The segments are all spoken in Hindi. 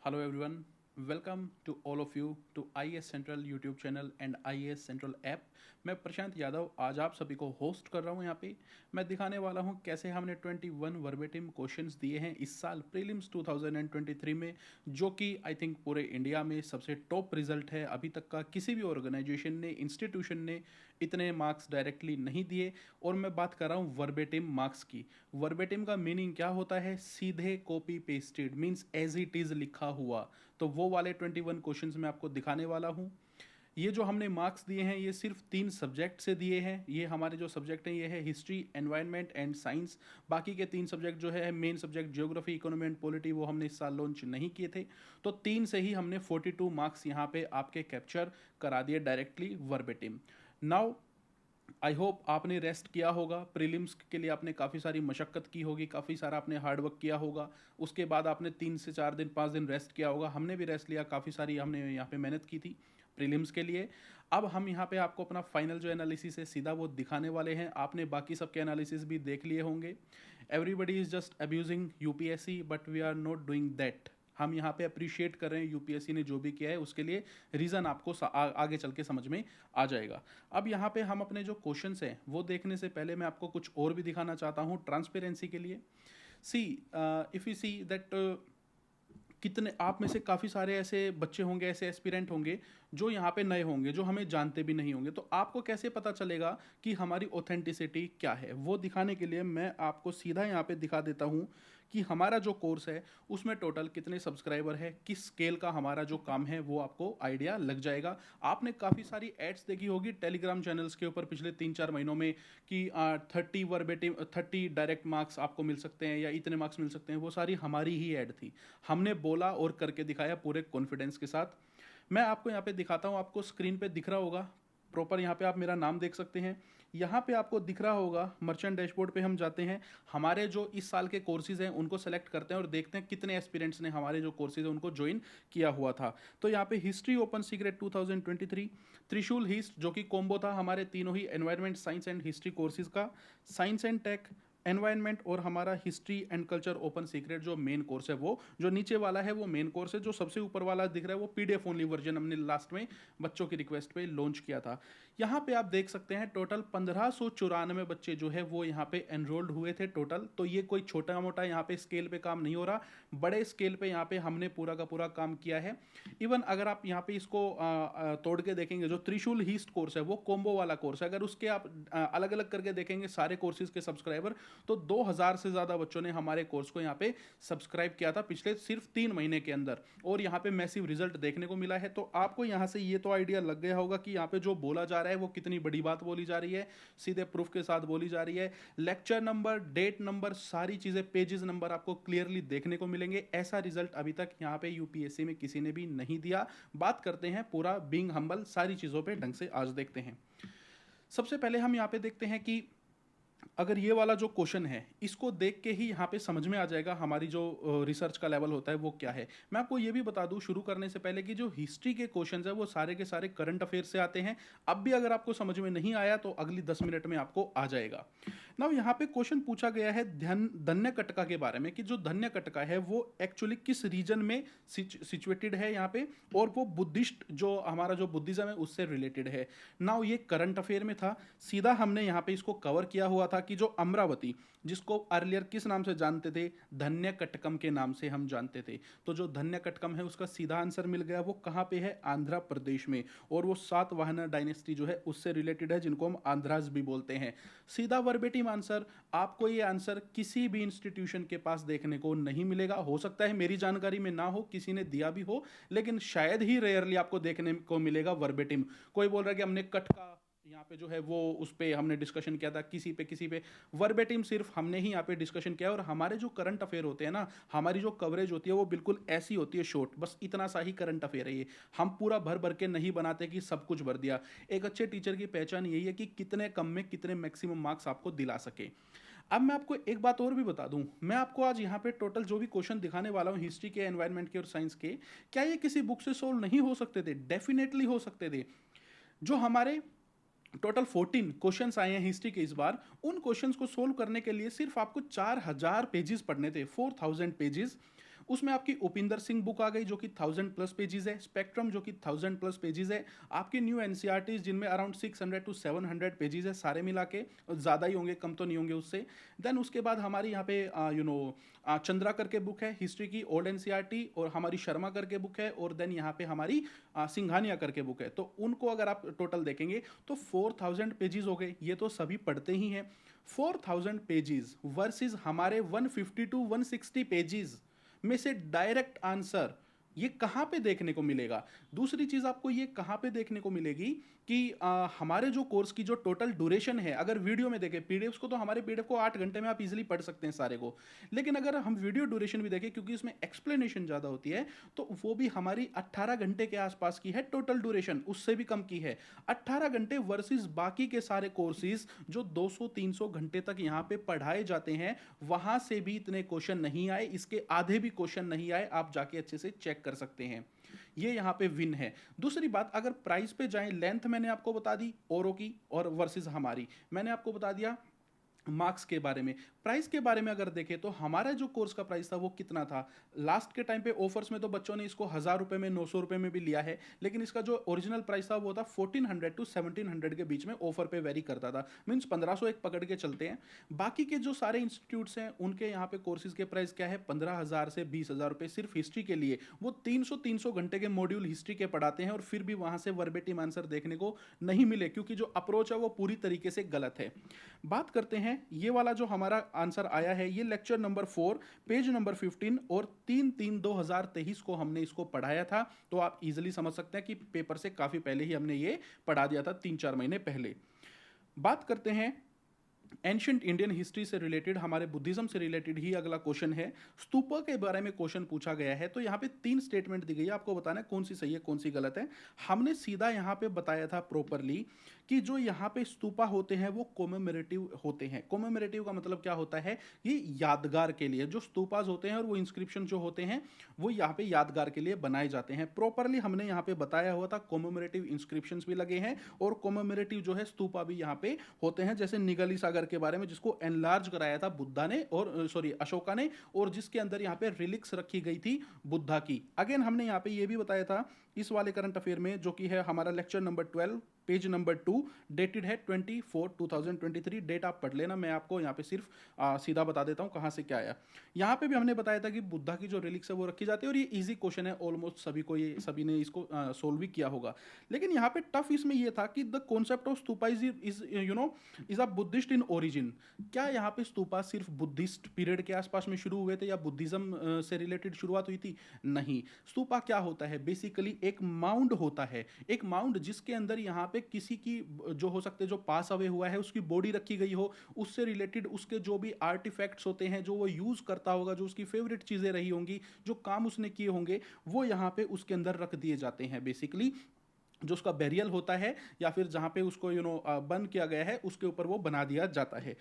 Hello everyone, welcome to all of you to IAS Central YouTube channel and IAS Central app. मैं प्रशांत यादव आज आप सभी को होस्ट कर रहा हूं। यहाँ पे मैं दिखाने वाला हूं कैसे हमने 21 वर्बेटिम क्वेश्चंस दिए हैं इस साल प्रीलिम्स 2023 में, जो कि आई थिंक पूरे इंडिया में सबसे टॉप रिजल्ट है। अभी तक का किसी भी ऑर्गेनाइजेशन ने, इंस्टीट्यूशन ने इतने मार्क्स डायरेक्टली नहीं दिए। और मैं बात कर रहा हूँ वर्बेटिम मार्क्स की। वर्बेटिम का मीनिंग क्या होता है? सीधे copy pasted, means as it is लिखा हुआ। तो वो वाले 21 क्वेश्चंस मैं आपको दिखाने वाला हूँ। ये जो हमने मार्क्स दिए हैं ये सिर्फ 3 सब्जेक्ट से दिए हैं। ये हमारे जो सब्जेक्ट हैं ये है हिस्ट्री, एनवायरनमेंट एंड साइंस। बाकी के 3 सब्जेक्ट जो है main subject geography, economy and polity, वो हमने इस साल लॉन्च नहीं किए थे। तो 3 से ही हमने 42 मार्क्स यहाँ पे आपके कैप्चर करा दिए directly verbatim. Now I hope आपने रेस्ट किया होगा। प्रीलिम्स के लिए आपने काफ़ी सारी मशक्क़त की होगी, काफ़ी सारा आपने हार्ड वर्क किया होगा। उसके बाद आपने 3 से 4 दिन 5 दिन रेस्ट किया होगा। हमने भी रेस्ट लिया, काफ़ी सारी हमने यहाँ पे मेहनत की थी प्रीलिम्स के लिए। अब हम यहाँ पे आपको अपना फाइनल जो एनालिसिस है सीधा वो दिखाने वाले हैं। आपने बाकी सबके एनालिसिस भी देख लिए होंगे। Everybody is just abusing UPSC but we are not doing that. हम यहाँ पे अप्रिशिएट कर रहे हैं यूपीएससी ने जो भी किया है, उसके लिए रीज़न आपको आगे चल के समझ में आ जाएगा। अब यहाँ पे हम अपने जो क्वेश्चंस हैं वो देखने से पहले मैं आपको कुछ और भी दिखाना चाहता हूँ ट्रांसपेरेंसी के लिए। सी इफ़ यू सी दैट कितने आप में से काफ़ी सारे ऐसे बच्चे होंगे, ऐसे एस्पिरेंट होंगे जो यहाँ पे नए होंगे, जो हमें जानते भी नहीं होंगे। तो आपको कैसे पता चलेगा कि हमारी ऑथेंटिसिटी क्या है? वो दिखाने के लिए मैं आपको सीधा यहाँ पे दिखा देता हूँ कि हमारा जो कोर्स है उसमें टोटल कितने सब्सक्राइबर है, किस स्केल का हमारा जो काम है, वो आपको आइडिया लग जाएगा। आपने काफ़ी सारी एड्स देखी होगी टेलीग्राम चैनल्स के ऊपर पिछले 3-4 महीनों में कि 30 वर्बेटिम 30 डायरेक्ट मार्क्स आपको मिल सकते हैं या इतने मार्क्स मिल सकते हैं। वो सारी हमारी ही ऐड थी। हमने बोला और करके दिखाया पूरे कॉन्फिडेंस के साथ। मैं आपको यहाँ पे दिखाता हूँ, आपको स्क्रीन पे दिख रहा होगा प्रॉपर। यहाँ पे आप मेरा नाम देख सकते हैं। यहाँ पे आपको दिख रहा होगा मर्चेंट डैशबोर्ड पे हम जाते हैं। हमारे जो इस साल के कोर्सेज हैं उनको सेलेक्ट करते हैं और देखते हैं कितने एस्पिरेंट्स ने हमारे जो कोर्सेज हैं उनको ज्वाइन किया हुआ था। तो यहाँ पे हिस्ट्री ओपन सीक्रेट 2023, त्रिशूल हिस्ट जो कि कॉम्बो था हमारे तीनों ही environment, science and history courses का, साइंस एंड टेक, एनवायरनमेंट और हमारा history and culture open secret जो मेन कोर्स है, वो जो नीचे वाला है वो मेन कोर्स है। जो सबसे ऊपर वाला दिख रहा है वो पीडीएफ ओनली वर्जन हमने लास्ट में बच्चों की रिक्वेस्ट पे लॉन्च किया था। यहाँ पे आप देख सकते हैं टोटल 1594 बच्चे जो है वो यहाँ पे एनरोल्ड हुए थे टोटल। तो ये कोई छोटा मोटा यहाँ पे स्केल पे काम नहीं हो रहा, बड़े स्केल पे यहाँ पे हमने पूरा का पूरा काम किया है। इवन अगर आप यहाँ पे इसको तोड़ के देखेंगे, जो त्रिशूल हीस्ट कोर्स है वो कॉम्बो वाला कोर्स है। अगर उसके आप अलग अलग करके देखेंगे सारे कोर्सेज के सब्सक्राइबर, तो 2000 से ज़्यादा बच्चों ने हमारे कोर्स को यहाँ पे सब्सक्राइब किया था पिछले सिर्फ 3 महीने के अंदर। और यहाँ पे मैसिव रिजल्ट देखने को मिला है। तो आपको यहाँ से ये तो आइडिया लग गया होगा कि यहाँ पे जो बोला जा रहा है वो कितनी बड़ी बात बोली जा रही है, सीधे प्रूफ के साथ बोली जा रही है। लेक्चर नंबर, डेट नंबर, सारी चीज़ें, पेजेस नंबर आपको क्लियरली देखने को मिलेंगे। ऐसा रिजल्ट अभी तक यहाँ पे यूपीएससी में किसी ने भी नहीं दिया। बात करते हैं पूरा बीइंग हम्बल, सारी चीज़ों पे ढंग से आज देखते हैं। सबसे पहले हम यहाँ पे देखते हैं कि अगर ये वाला जो क्वेश्चन है इसको देख के ही यहाँ पे समझ में आ जाएगा हमारी जो रिसर्च का लेवल होता है वो क्या है। मैं आपको ये भी बता दूं शुरू करने से पहले कि जो हिस्ट्री के क्वेश्चंस है वो सारे के सारे करंट अफेयर से आते हैं। अब भी अगर आपको समझ में नहीं आया तो अगली 10 मिनट में आपको आ जाएगा। नाउ यहाँ पे क्वेश्चन पूछा गया है धन्य कटका के बारे में कि जो धन्य कटका है वो एक्चुअली किस रीजन में सिचुएटेड है यहाँ पे, और वो बुद्धिस्ट जो हमारा जो बुद्धिज्म है उससे रिलेटेड है। नाउ ये करंट अफेयर में था, सीधा हमने यहाँ पे इसको कवर किया हुआ था कि जो अमरावती, जिसको अर्लियर किस नाम से जानते थे, धन्य कटकम के नाम से हम जानते थे। तो जो धन्य कटकम है उसका सीधा आंसर मिल गया। वो कहाँ पे है? आंध्र प्रदेश में। और वो सातवाहन डायनेस्टी जो है उससे रिलेटेड है, जिनको हम आंध्राज भी बोलते हैं। सीधा वर्बेटिम आंसर। आपको ये आंसर किसी भी इंस्टीट्यूशन के पास देखने को नहीं मिलेगा। हो सकता है मेरी जानकारी में ना हो, किसी ने दिया भी हो, लेकिन शायद ही रेयरली आपको देखने को मिलेगा वर्बेटिम। कोई बोल रहा है कि हमने कट का यहाँ पे जो है वो उस पर हमने डिस्कशन किया था, किसी पे वर्बेटिम सिर्फ हमने ही यहाँ पे डिस्कशन किया। और हमारे जो करंट अफेयर होते हैं ना, हमारी जो कवरेज होती है वो बिल्कुल ऐसी होती है, शॉर्ट, बस इतना सा ही करंट अफेयर है ये। हम पूरा भर भर के नहीं बनाते कि सब कुछ भर दिया। एक अच्छे टीचर की पहचान यही है कि कितने कम में कितने मैक्सिमम मार्क्स आपको दिला सके। अब मैं आपको एक बात और भी बता दूं, मैं आपको आज यहाँ पे टोटल जो भी क्वेश्चन दिखाने वाला हूँ हिस्ट्री के, एनवायरनमेंट के और साइंस के, क्या ये किसी बुक से सोल्व नहीं हो सकते थे? डेफिनेटली हो सकते थे। जो हमारे टोटल 14 क्वेश्चंस आए हैं हिस्ट्री के इस बार, उन क्वेश्चंस को सोल्व करने के लिए सिर्फ आपको 4000 पेजेस पढ़ने थे, 4000 पेजेस। उसमें आपकी उपिंदर सिंह बुक आ गई जो कि 1000+ पेजेस है, स्पेक्ट्रम जो कि 1000+ पेजेस है, आपकी न्यू एनसीईआरटीज जिनमें अराउंड 600 to 700 पेजेस है सारे मिला के, ज़्यादा ही होंगे, कम तो नहीं होंगे उससे। देन उसके बाद हमारी यहाँ पे चंद्रा करके बुक है हिस्ट्री की, ओल्ड एनसीईआरटी, और हमारी शर्मा करके बुक है, और देन यहाँ पे हमारी सिंघानिया करके बुक है। तो उनको अगर आप टोटल देखेंगे तो 4000 पेजेस हो गए, ये तो सभी पढ़ते ही हैं। 4000 पेजेस वर्सेस हमारे 150 to 160 पेजेस में से डायरेक्ट आंसर ये कहाँ पे देखने को मिलेगा? दूसरी चीज़ आपको ये कहाँ पे देखने को मिलेगी कि हमारे जो कोर्स की जो टोटल ड्यूरेशन है, अगर वीडियो में देखें पीडीएफ्स को, तो हमारे पीडीएफ को 8 घंटे में आप इजीली पढ़ सकते हैं सारे को, लेकिन अगर हम वीडियो ड्यूरेशन भी देखें, क्योंकि इसमें एक्सप्लेनेशन ज़्यादा होती है, तो वो भी हमारी 18 घंटे के आसपास की है टोटल ड्यूरेशन, उससे भी कम की है 18 घंटे वर्सेस बाकी के सारे कोर्सेज जो 200-300 घंटे तक यहाँ पे पढ़ाए जाते हैं, वहाँ से भी इतने क्वेश्चन नहीं आए, इसके आधे भी क्वेश्चन नहीं आए, आप जाके अच्छे से चेक कर सकते हैं। ये यहाँ पे विन है। दूसरी बात, अगर प्राइस पे जाएं, लेंथ मैंने आपको बता दी औरों की और वर्सेस हमारी, मैंने आपको बता दिया मार्क्स के बारे में। प्राइस के बारे में अगर देखें तो हमारा जो कोर्स का प्राइस था वो कितना था लास्ट के टाइम पे, ऑफर्स में तो बच्चों ने इसको 1000 रुपए में, 900 रुपए में भी लिया है, लेकिन इसका जो ओरिजिनल प्राइस था वो था 1400 to 1700 के बीच में, ऑफर पे वेरी करता था, मींस 1500 एक पकड़ के चलते हैं। बाकी के जो सारे इंस्टीट्यूट्स हैं उनके यहाँ पे कोर्सेज के प्राइस क्या है, 15,000 से 20,000 रुपए सिर्फ हिस्ट्री के लिए। वो 300 घंटे के मॉड्यूल हिस्ट्री के पढ़ाते हैं और फिर भी वहां से वर्बेटिम आंसर देखने को नहीं मिले, क्योंकि जो अप्रोच है वो पूरी तरीके से गलत है। बात करते हैं ये वाला जो हमारा आंसर आया है, ये लेक्चर नंबर 4 पेज नंबर 15 और 3/3/2023 को हमने इसको पढ़ाया था, तो आप इजीली समझ सकते हैं कि पेपर से काफी पहले ही हमने ये पढ़ा दिया था, 3-4 महीने पहले। बात करते हैं एंशिएंट इंडियन हिस्ट्री से रिलेटेड, हमारे बुद्धिज्म से रिलेटेड ही अगला क्वेश्चन है। स्तूपा के बारे में क्वेश्चन पूछा गया है, तो यहाँ पे 3 स्टेटमेंट दी गई है, आपको बताना है कौन सी सही है कौन सी गलत है। हमने सीधा यहाँ पे बताया था प्रॉपरली कि जो यहाँ पे स्तूपा होते हैं वो कोमेमोरेटिव होते हैं। कोमेमोरेटिव का मतलब क्या होता है, ये यादगार के लिए जो स्तूपाज होते हैं और वो इंस्क्रिप्शन जो होते हैं वो यहाँ पे यादगार के लिए बनाए जाते हैं। प्रॉपरली हमने यहाँ पे बताया हुआ था, कोमेमोरेटिव इंस्क्रिप्शंस भी लगे हैं और कोमेमोरेटिव जो है स्तूपा भी यहाँ पे होते हैं, जैसे निगली सागर के बारे में जिसको एनलार्ज कराया था बुद्धा ने, और सॉरी अशोका ने, और जिसके अंदर यहाँ पे रिलिक्स रखी गई थी बुद्धा की। अगेन हमने यहाँ पे ये भी बताया था इस वाले करंट अफेयर में, जो कि है हमारा lecture number 12 page number 2, dated है 24/2023। डेट आप पढ़ लेना, मैं आपको यहाँ पे सिर्फ सीधा बता देता हूँ कहाँ से क्या आया। यहाँ पे भी हमने बताया था कि बुद्धा की जो रिलिक्स है वो रखी जाती है, और ये इजी क्वेश्चन है, ऑलमोस्ट सभी को, ये सभी ने इसको सोल्व भी किया होगा। लेकिन यहाँ पे टफ इसमें ये था कि the concept of stupa is a Buddhist in origin. क्या यहाँ पे स्तूपा सिर्फ बुद्धिस्ट पीरियड के आसपास में शुरू हुए थे या बुद्धिज्म से रिलेटेड शुरुआत हुई थी? नहीं। स्तूपा क्या होता है, बेसिकली एक माउंड होता है, एक माउंड जिसके अंदर यहाँ पे किसी की जो हो सकते जो पास अवे हुआ है उसकी बॉडी रखी गई हो, उससे रिलेटेड उसके जो भी आर्टिफैक्ट्स होते हैं जो वो यूज करता होगा, जो उसकी फेवरेट चीजें रही होंगी, जो काम उसने किए होंगे, वो यहाँ पे उसके अंदर रख दिए जाते हैं। बेसिकली जो उसका बैरियल होता है या फिर जहाँ पे उसको बंद किया गया है उसके ऊपर वो बना दिया जाता है।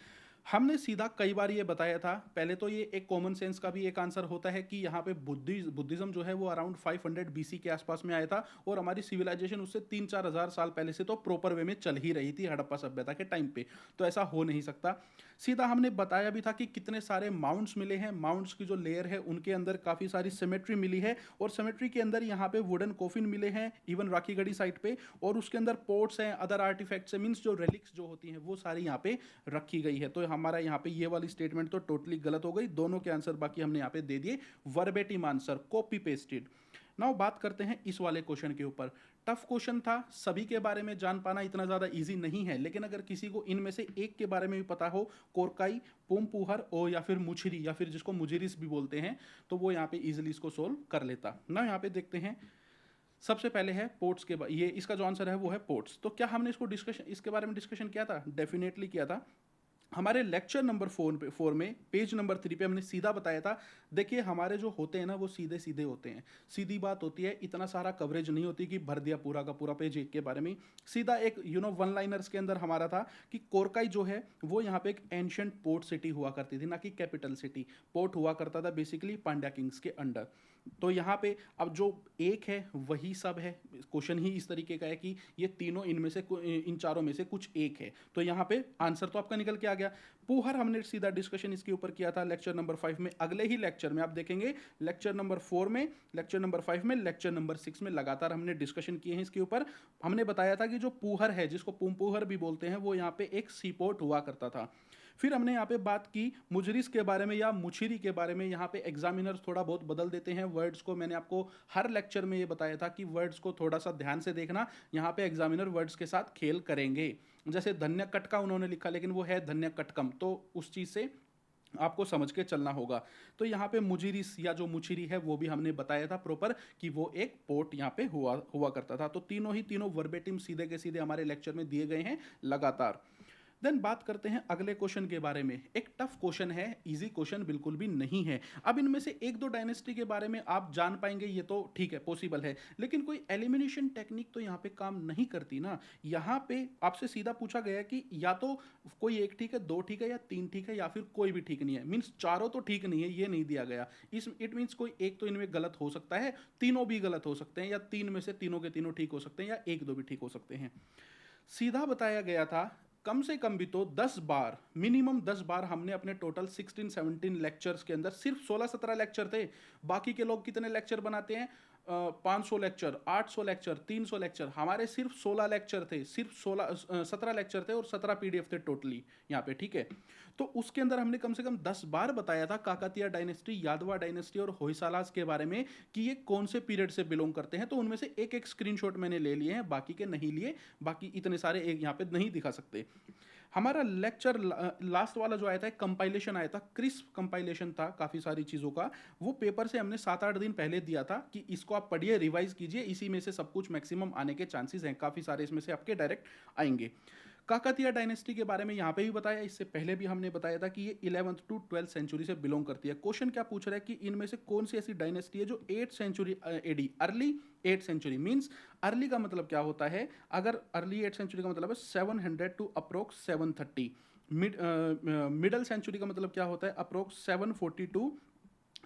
हमने सीधा कई बार ये बताया था, पहले तो ये एक कॉमन सेंस का भी एक आंसर होता है कि यहाँ पे बुद्धिज्म जो है वो अराउंड 500 BC के आसपास में आया था, और हमारी सिविलाइजेशन उससे 3-4 हज़ार साल पहले से तो प्रॉपर वे में चल ही रही थी हड़प्पा सभ्यता के टाइम पे, तो ऐसा हो नहीं सकता। सीधा हमने बताया भी था कि कितने सारे माउंट्स मिले हैं, माउंट्स की जो लेयर है उनके अंदर काफ़ी सारी सिमेट्री मिली है, और सिमेट्री के अंदर यहाँ पे वुडन कोफिन मिले हैं इवन राखीगढ़ी साइट पे, और उसके अंदर पोर्ट्स हैं, अदर आर्टिफैक्ट्स हैं, मीन्स जो रेलिक्स जो होती हैं वो सारी यहाँ पे रखी गई है। तो हमारा यहाँ पे ये वाली स्टेटमेंट तो टोटली गलत हो गई, दोनों के आंसर बाकी हमने यहाँ पे दे दिए verbatim answer, copy pasted. Now बात करते हैं इस वाले क्वेश्चन के ऊपर। टफ क्वेश्चन था, सभी के बारे में जान पाना इतना ज़्यादा इजी नहीं है, लेकिन अगर किसी को इनमें से एक के बारे में भी पता हो, कोरकाई, पोमपुहर और या फिर मुछरी या फिर जिसको मुजिरिस भी बोलते हैं, तो वो यहाँ पे इजीली इसको सोल्व कर लेता। ना यहाँ पे देखते हैं, सबसे पहले है पोर्ट्स के ये इसका जो आंसर है वो है पोर्ट्स। तो क्या हमने इसके बारे में डिस्कशन किया था? डेफिनेटली किया था। हमारे लेक्चर नंबर 4 में पेज नंबर 3 पे हमने सीधा बताया था, देखिए हमारे जो होते हैं ना वो सीधे सीधे होते हैं, सीधी बात होती है, इतना सारा कवरेज नहीं होती कि भर दिया पूरा का पूरा पेज एक के बारे में। सीधा एक वन लाइनर्स के अंदर हमारा था कि कोरकाई जो है वो यहाँ पे एक एंशिएंट पोर्ट सिटी हुआ करती थी, ना कि कैपिटल सिटी। पोर्ट हुआ करता था बेसिकली पांड्या किंग्स के अंडर। तो यहाँ पे अब जो एक है वही सब है। क्वेश्चन ही इस तरीके का है कि ये तीनों इनमें से इन चारों में से कुछ एक है, तो यहाँ पे आंसर तो आपका निकल के आ गया। पुहर हमने सीधा डिस्कशन इसके ऊपर किया था लेक्चर नंबर 5 में। अगले ही लेक्चर में आप देखेंगे लेक्चर नंबर 4 में, लेक्चर नंबर 5 में, लेक्चर नंबर 6 में लगातार हमने डिस्कशन किए हैं इसके ऊपर। हमने बताया था कि जो पुहर है, जिसको पुमपुहर भी बोलते हैं, वो यहाँ पे एक सीपोर्ट हुआ करता था। फिर हमने यहाँ पे बात की मुजरिस के बारे में या मुछिरी के बारे में। यहाँ पे एग्जामिनर्स थोड़ा बहुत बदल देते हैं वर्ड्स को। मैंने आपको हर लेक्चर में ये बताया था कि वर्ड्स को थोड़ा सा ध्यान से देखना, यहाँ पे एग्जामिनर वर्ड्स के साथ खेल करेंगे। जैसे धन्य कटका उन्होंने लिखा, लेकिन वो है धन्य कटकम, तो उस चीज़ से आपको समझ के चलना होगा। तो यहाँ पे मुजिरिस या जो मुछिरी है वो भी हमने बताया था प्रॉपर कि वो एक पोर्ट यहाँ पे हुआ करता था। तो तीनों वर्बेटिम सीधे के सीधे हमारे लेक्चर में दिए गए हैं लगातार। देन बात करते हैं अगले क्वेश्चन के बारे में। एक टफ क्वेश्चन है, इजी क्वेश्चन बिल्कुल भी नहीं है। अब इनमें से एक दो डायनेस्टी के बारे में आप जान पाएंगे, ये तो ठीक है, पॉसिबल है, लेकिन कोई एलिमिनेशन टेक्निक तो यहाँ पे काम नहीं करती ना। यहाँ पे आपसे सीधा पूछा गया है कि या तो कोई एक ठीक है, दो ठीक है, या तीन ठीक है, या फिर कोई भी ठीक नहीं है। मीन्स चारों तो ठीक नहीं है, ये नहीं दिया गया। इट मीन्स कोई एक तो इनमें गलत हो सकता है, तीनों भी गलत हो सकते हैं, या तीन में से तीनों के तीनों ठीक हो सकते हैं, या एक दो भी ठीक हो सकते हैं। सीधा बताया गया था कम से कम भी तो 10 बार, मिनिमम 10 बार हमने अपने टोटल 16-17 लेक्चर्स के अंदर, सिर्फ 16-17 लेक्चर थे। बाकी के लोग कितने लेक्चर बनाते हैं? 500 लेक्चर, 800 लेक्चर, 300 लेक्चर। हमारे सिर्फ 16 लेक्चर थे, सिर्फ 17 लेक्चर थे और 17 पीडीएफ थे टोटली यहाँ पे, ठीक है। तो उसके अंदर हमने कम से कम 10 बार बताया था काकतीय डायनेस्टी, यादवा डायनेस्टी और होयसालास के बारे में कि ये कौन से पीरियड से बिलोंग करते हैं। तो उनमें से एक एक स्क्रीनशॉट मैंने ले लिए हैं, बाकी के नहीं लिए, बाकी इतने सारे एक यहाँ पे नहीं दिखा सकते। हमारा लेक्चर लास्ट वाला जो आया था, कंपाइलेशन आया था, क्रिस्प कंपाइलेशन था काफ़ी सारी चीज़ों का। वो पेपर से हमने 7-8 दिन पहले दिया था कि इसको आप पढ़िए, रिवाइज कीजिए, इसी में से सब कुछ मैक्सिमम आने के चांसेस हैं। काफ़ी सारे इसमें से आपके डायरेक्ट आएंगे। काकतीय डायनेस्टी के बारे में यहाँ पे भी बताया, इससे पहले भी हमने बताया था कि ये 11th to 12th सेंचुरी से बिलोंग करती है। क्वेश्चन क्या पूछ रहा है कि इनमें से कौन सी ऐसी डायनेस्टी है जो 8th century AD, early 8th century. Means early का मतलब क्या होता है? अगर अर्ली 8th सेंचुरी का मतलब है 700 टू अप्रोक्स 730। मिडल सेंचुरी का मतलब क्या होता है? अप्रोक्स 740 टू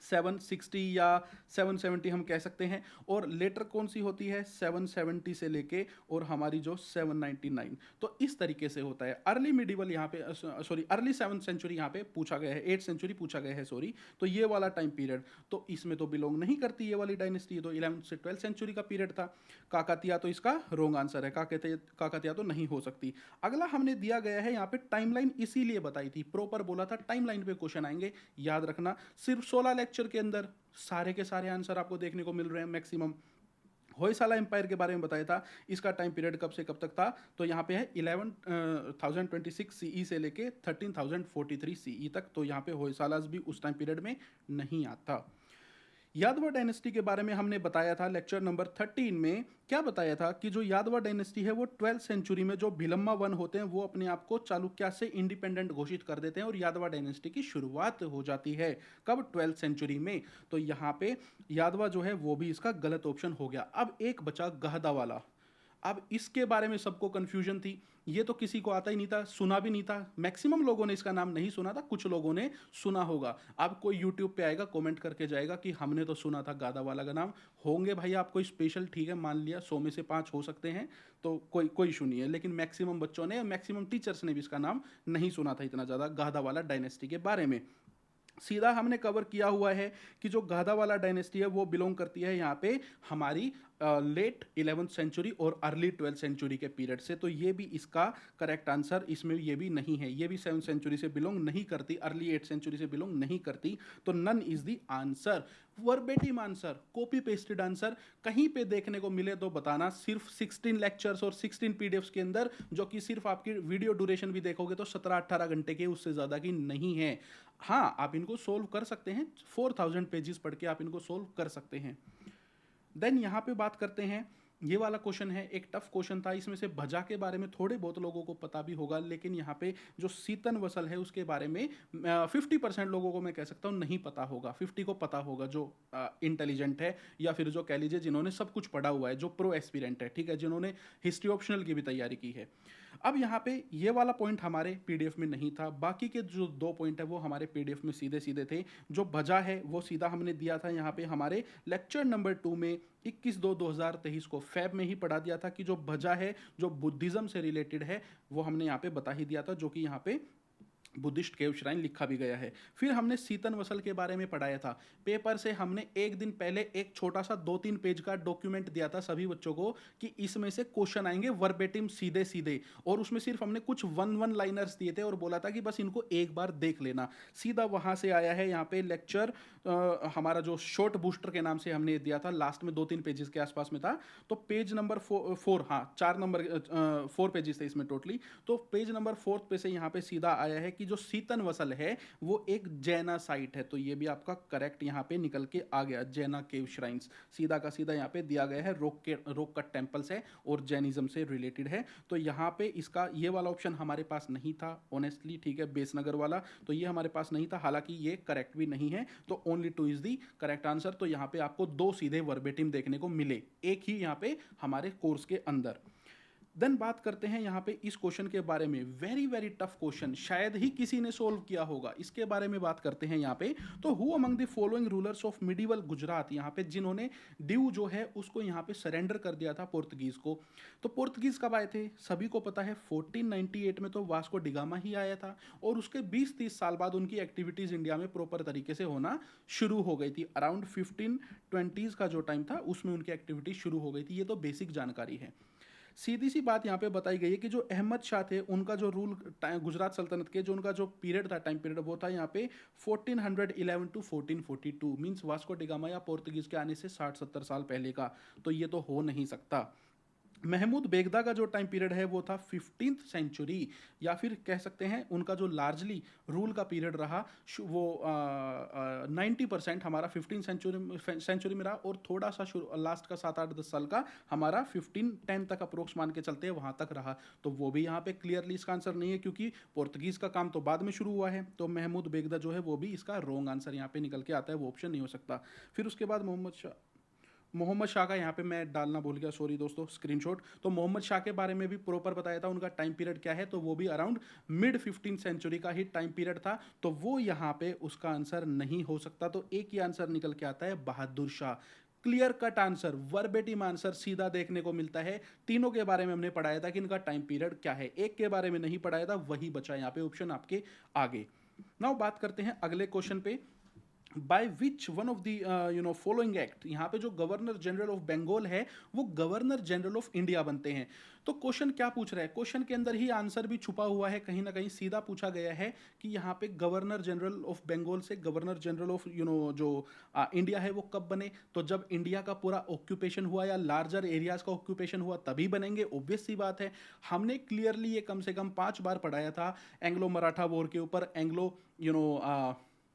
760 या 770 हम कह सकते हैं। और लेटर कौन सी होती है? 770 से लेके और हमारी जो 799। तो इस तरीके से होता है। अर्ली मिडिवल यहाँ पे, सॉरी अर्ली 7th सेंचुरी यहाँ पे पूछा गया है, 8th सेंचुरी पूछा गया है, सॉरी। तो ये वाला टाइम पीरियड तो इसमें तो बिलोंग नहीं करती ये वाली डायनेस्टी, तो 11th से 12th सेंचुरी का पीरियड था। काकतीय तो इसका रॉन्ग आंसर है, काकतीय तो नहीं हो सकती। अगला हमने दिया गया है यहाँ पे टाइमलाइन, इसीलिए बताई थी, प्रॉपर बोला था टाइमलाइन पे क्वेश्चन आएंगे, याद रखना। सिर्फ 16 लेक्चर के अंदर सारे के सारे आंसर आपको देखने को मिल रहे हैं मैक्सिमम। होयसाला एम्पायर के बारे में बताया था, इसका टाइम पीरियड कब से कब तक था? तो यहाँ पे है 11,026 सीई से लेके 13,043 सीई तक। तो यहाँ पे होयसालास भी उस टाइम पीरियड में नहीं आता। यादवा डायनेस्टी के बारे में हमने बताया था लेक्चर नंबर 13 में। क्या बताया था कि जो यादवा डायनेस्टी है वो 12th सेंचुरी में जो भिलम्मा वन होते हैं वो अपने आप को चालुक्य से इंडिपेंडेंट घोषित कर देते हैं और यादवा डायनेस्टी की शुरुआत हो जाती है। कब? 12th सेंचुरी में। तो यहाँ पे यादवा जो है वो भी इसका गलत ऑप्शन हो गया। अब एक बचा गहदा वाला। अब इसके बारे में सबको कंफ्यूजन थी, ये तो किसी को आता ही नहीं था, सुना भी नहीं था। मैक्सिमम लोगों ने इसका नाम नहीं सुना था, कुछ लोगों ने सुना होगा। अब कोई यूट्यूब पे आएगा, कमेंट करके जाएगा कि हमने तो सुना था गादा वाला का नाम। होंगे भाई आप कोई स्पेशल, ठीक है, मान लिया 100 में से 5 हो सकते हैं, तो कोई इशू नहीं है। लेकिन मैक्सिमम बच्चों ने, मैक्सिमम टीचर्स ने भी इसका नाम नहीं सुना था इतना ज़्यादा, गादा वाला डायनेस्टी के बारे में। सीधा हमने कवर किया हुआ है कि जो गादा वाला डायनेस्टी है वो बिलोंग करती है यहाँ पे हमारी लेट 11th सेंचुरी और अर्ली 12th सेंचुरी के पीरियड से। तो ये भी इसका करेक्ट आंसर, इसमें ये भी नहीं है, ये भी 7th सेंचुरी से बिलोंग नहीं करती, अर्ली 8th सेंचुरी से बिलोंग नहीं करती। तो none is the answer. Verbatim answer, copy pasted answer कहीं पे देखने को मिले तो बताना। सिर्फ 16 लेक्चर्स और 16 पीडीएफ्स के अंदर, जो कि सिर्फ आपकी वीडियो ड्यूरेशन भी देखोगे तो 17-18 घंटे के, उससे ज़्यादा की नहीं है। हाँ, आप इनको सोल्व कर सकते हैं, 4000 पेजेस पढ़ के आप इनको सोल्व कर सकते हैं। देन यहाँ पे बात करते हैं ये वाला क्वेश्चन है, एक टफ क्वेश्चन था। इसमें से भजा के बारे में थोड़े बहुत लोगों को पता भी होगा, लेकिन यहाँ पे जो सीतन वसल है उसके बारे में 50% लोगों को मैं कह सकता हूँ नहीं पता होगा। 50 को पता होगा जो इंटेलिजेंट है, या फिर जो कह लीजिए जिन्होंने सब कुछ पढ़ा हुआ है, जो प्रो एस्पिरेंट है, ठीक है, जिन्होंने हिस्ट्री ऑप्शनल की भी तैयारी की है। अब यहाँ पे ये वाला पॉइंट हमारे पीडीएफ में नहीं था, बाकी के जो 2 पॉइंट है वो हमारे पीडीएफ में सीधे सीधे थे। जो भजा है वो सीधा हमने दिया था यहाँ पे हमारे लेक्चर नंबर 2 में 21/2/2023 को फैब में ही पढ़ा दिया था कि जो भजा है जो बुद्धिज्म से रिलेटेड है वो हमने यहाँ पे बता ही दिया था, जो कि यहाँ पे बुद्धिस्ट केव श्राइन लिखा भी गया है। फिर हमने सीतन वसल के बारे में पढ़ाया था। पेपर से हमने एक दिन पहले एक छोटा सा 2-3 पेज का डॉक्यूमेंट दिया था सभी बच्चों को कि इसमें से क्वेश्चन आएंगे वर्बेटिम सीधे सीधे, और उसमें सिर्फ हमने कुछ वन लाइनर्स दिए थे और बोला था कि बस इनको एक बार देख लेना। सीधा वहां से आया है यहाँ पे लेक्चर, हमारा जो शॉर्ट बूस्टर के नाम से हमने दिया था, लास्ट में 2-3 पेजेस के आसपास में था। तो पेज नंबर 4, हाँ 4 पेजेस थे इसमें टोटली। तो पेज नंबर 4 पे से यहाँ पे सीधा आया है कि जो सीतन वसल है वो एक जैना साइट है। तो ये भी आपका करेक्ट यहाँ पे निकल के आ गया, जैना केव श्राइन्स सीधा का सीधा यहाँ पे दिया गया है। रोक कट टेम्पल्स है और जैनिज्म से रिलेटेड है। तो यहाँ पे इसका ये वाला ऑप्शन हमारे पास नहीं था ऑनेस्टली, ठीक है, बेसनगर वाला, तो ये हमारे पास नहीं था। हालांकि ये करेक्ट भी नहीं है, तो only 2 is the correct answer. तो यहाँ पे आपको 2 सीधे वर्बेटिम देखने को मिले एक ही यहाँ पे हमारे कोर्स के अंदर। देन बात करते हैं यहाँ पे इस क्वेश्चन के बारे में, वेरी वेरी टफ क्वेश्चन, शायद ही किसी ने सोल्व किया होगा। इसके बारे में बात करते हैं यहाँ पे। तो who among the following rulers of medieval Gujarat, यहाँ पे जिन्होंने दीव जो है उसको यहाँ पे सरेंडर कर दिया था पोर्तुगीज को। तो पोर्तुगीज कब आए थे सभी को पता है, 1498 में तो वास्को डिगामा ही आया था, और उसके 20-30 साल बाद उनकी एक्टिविटीज इंडिया में प्रॉपर तरीके से होना शुरू हो गई थी। अराउंड 1520s का जो टाइम था उसमें उनकी एक्टिविटी शुरू हो गई थी। ये तो बेसिक जानकारी है। सीधी सी बात यहाँ पे बताई गई है कि जो अहमद शाह थे उनका जो रूल गुजरात सल्तनत के जो उनका जो पीरियड था, टाइम पीरियड, वो था यहाँ पे 1411 टू 1442, मीन्स वास्को डिगामा या पोर्तुगीज के आने से 60-70 साल पहले का। तो ये तो हो नहीं सकता। महमूद बेगदा का जो टाइम पीरियड है वो था 15th सेंचुरी, या फिर कह सकते हैं उनका जो लार्जली रूल का पीरियड रहा वो 90% हमारा 15th सेंचुरी में रहा, और थोड़ा सा लास्ट का 7-8-10 साल का हमारा 1510 तक अप्रोक्स मान के चलते हैं वहाँ तक रहा। तो वो भी यहाँ पे क्लियरली इसका आंसर नहीं है, क्योंकि पोर्तुगीज़ का काम तो बाद में शुरू हुआ है। तो महमूद बेगदा जो है वो भी इसका रॉन्ग आंसर यहाँ पे निकल के आता है, वो ऑप्शन नहीं हो सकता। फिर उसके बाद मोहम्मद शाह का यहाँ पे मैं डालना भूल गया, सॉरी दोस्तों, स्क्रीनशॉट। तो मोहम्मद शाह के बारे में भी प्रॉपर बताया था, उनका टाइम पीरियड क्या है, तो वो भी अराउंड मिड 15th सेंचुरी का ही टाइम पीरियड था। तो वो यहाँ पे उसका आंसर नहीं हो सकता। तो एक ही आंसर निकल के आता है, Bahadur Shah. Clear cut answer, verbatim answer सीधा देखने को मिलता है। तीनों के बारे में हमने पढ़ाया था कि इनका टाइम पीरियड क्या है, एक के बारे में नहीं पढ़ाया था, वही बचा यहाँ पे ऑप्शन आपके आगे। नाउ बात करते हैं अगले क्वेश्चन पे। By which one of the following act, यहाँ पे जो गवर्नर जनरल ऑफ बंगाल है वो गवर्नर जनरल ऑफ इंडिया बनते हैं। तो क्वेश्चन क्या पूछ रहा है, क्वेश्चन के अंदर ही आंसर भी छुपा हुआ है, कहीं ना कहीं सीधा पूछा गया है कि यहाँ पे गवर्नर जनरल ऑफ बंगाल से गवर्नर जनरल ऑफ जो इंडिया है वो कब बने। तो जब इंडिया का पूरा ऑक्यूपेशन हुआ या लार्जर एरियाज का ऑक्यूपेशन हुआ तभी बनेंगे, ऑब्वियस सी बात है। हमने क्लियरली ये कम से कम 5 बार पढ़ाया था एंग्लो मराठा वॉर के ऊपर, एंग्लो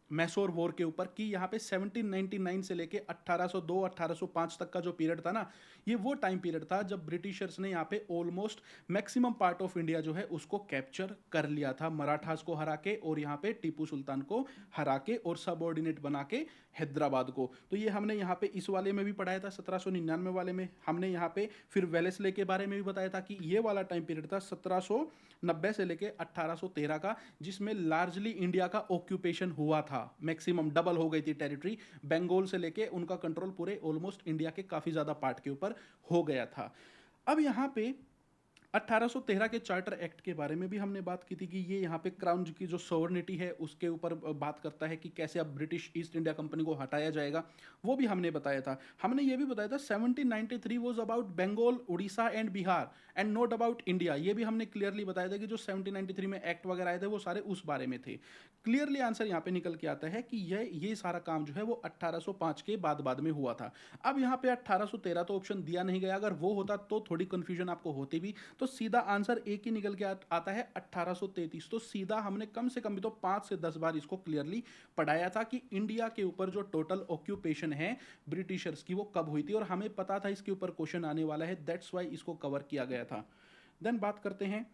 मैसूर वॉर के ऊपर, कि यहाँ पे 1799 से लेके 1802-1805 तक का जो पीरियड था ना, ये वो टाइम पीरियड था जब ब्रिटिशर्स ने यहाँ पे almost maximum part of India जो है उसको कैप्चर कर लिया था, मराठास को हरा के, और यहाँ पे टीपू सुल्तान को हरा के, और सबऑर्डिनेट बना के हैदराबाद को। तो ये हमने यहाँ पे इस वाले में भी पढ़ाया था, 1799 वाले में हमने यहाँ पे फिर वेलेस्ले के बारे में भी बताया था कि ये वाला टाइम पीरियड था 1790 से लेके 1813 का, जिसमें लार्जली इंडिया का ऑक्यूपेशन हुआ था, मैक्सिमम डबल हो गई थी टेरिटरी, बंगाल से लेके उनका कंट्रोल पूरे ऑलमोस्ट इंडिया के काफी ज्यादा पार्ट के ऊपर हो गया था। अब यहाँ पे 1813 के चार्टर एक्ट के बारे में भी हमने बात की थी कि ये यहाँ पे क्राउन की जो सॉवर्निटी है उसके ऊपर बात करता है कि कैसे अब ब्रिटिश ईस्ट इंडिया कंपनी को हटाया जाएगा, वो भी हमने बताया था। हमने ये भी बताया था 1793 was about Bengal, Orissa and Bihar and not about India. ये भी हमने क्लियरली बताया था कि जो 1793 में एक्ट वगैरह आए थे वो सारे उस बारे में थे। क्लियरली आंसर यहाँ पे निकल के आता है कि ये सारा काम जो है वो 1805 के बाद में हुआ था। अब यहाँ पे 1813 तो ऑप्शन दिया नहीं गया, अगर वो होता तो थोड़ी कंफ्यूजन आपको होती भी। तो सीधा आंसर एक ही निकल के आता है 1833। तो सीधा हमने कम से कम भी तो 5 से 10 बार इसको क्लियरली पढ़ाया था कि इंडिया के ऊपर जो टोटल ऑक्यूपेशन है ब्रिटिशर्स की वो कब हुई थी, और हमें पता था इसके ऊपर क्वेश्चन आने वाला है, दैट्स वाई इसको कवर किया गया था। देन बात करते हैं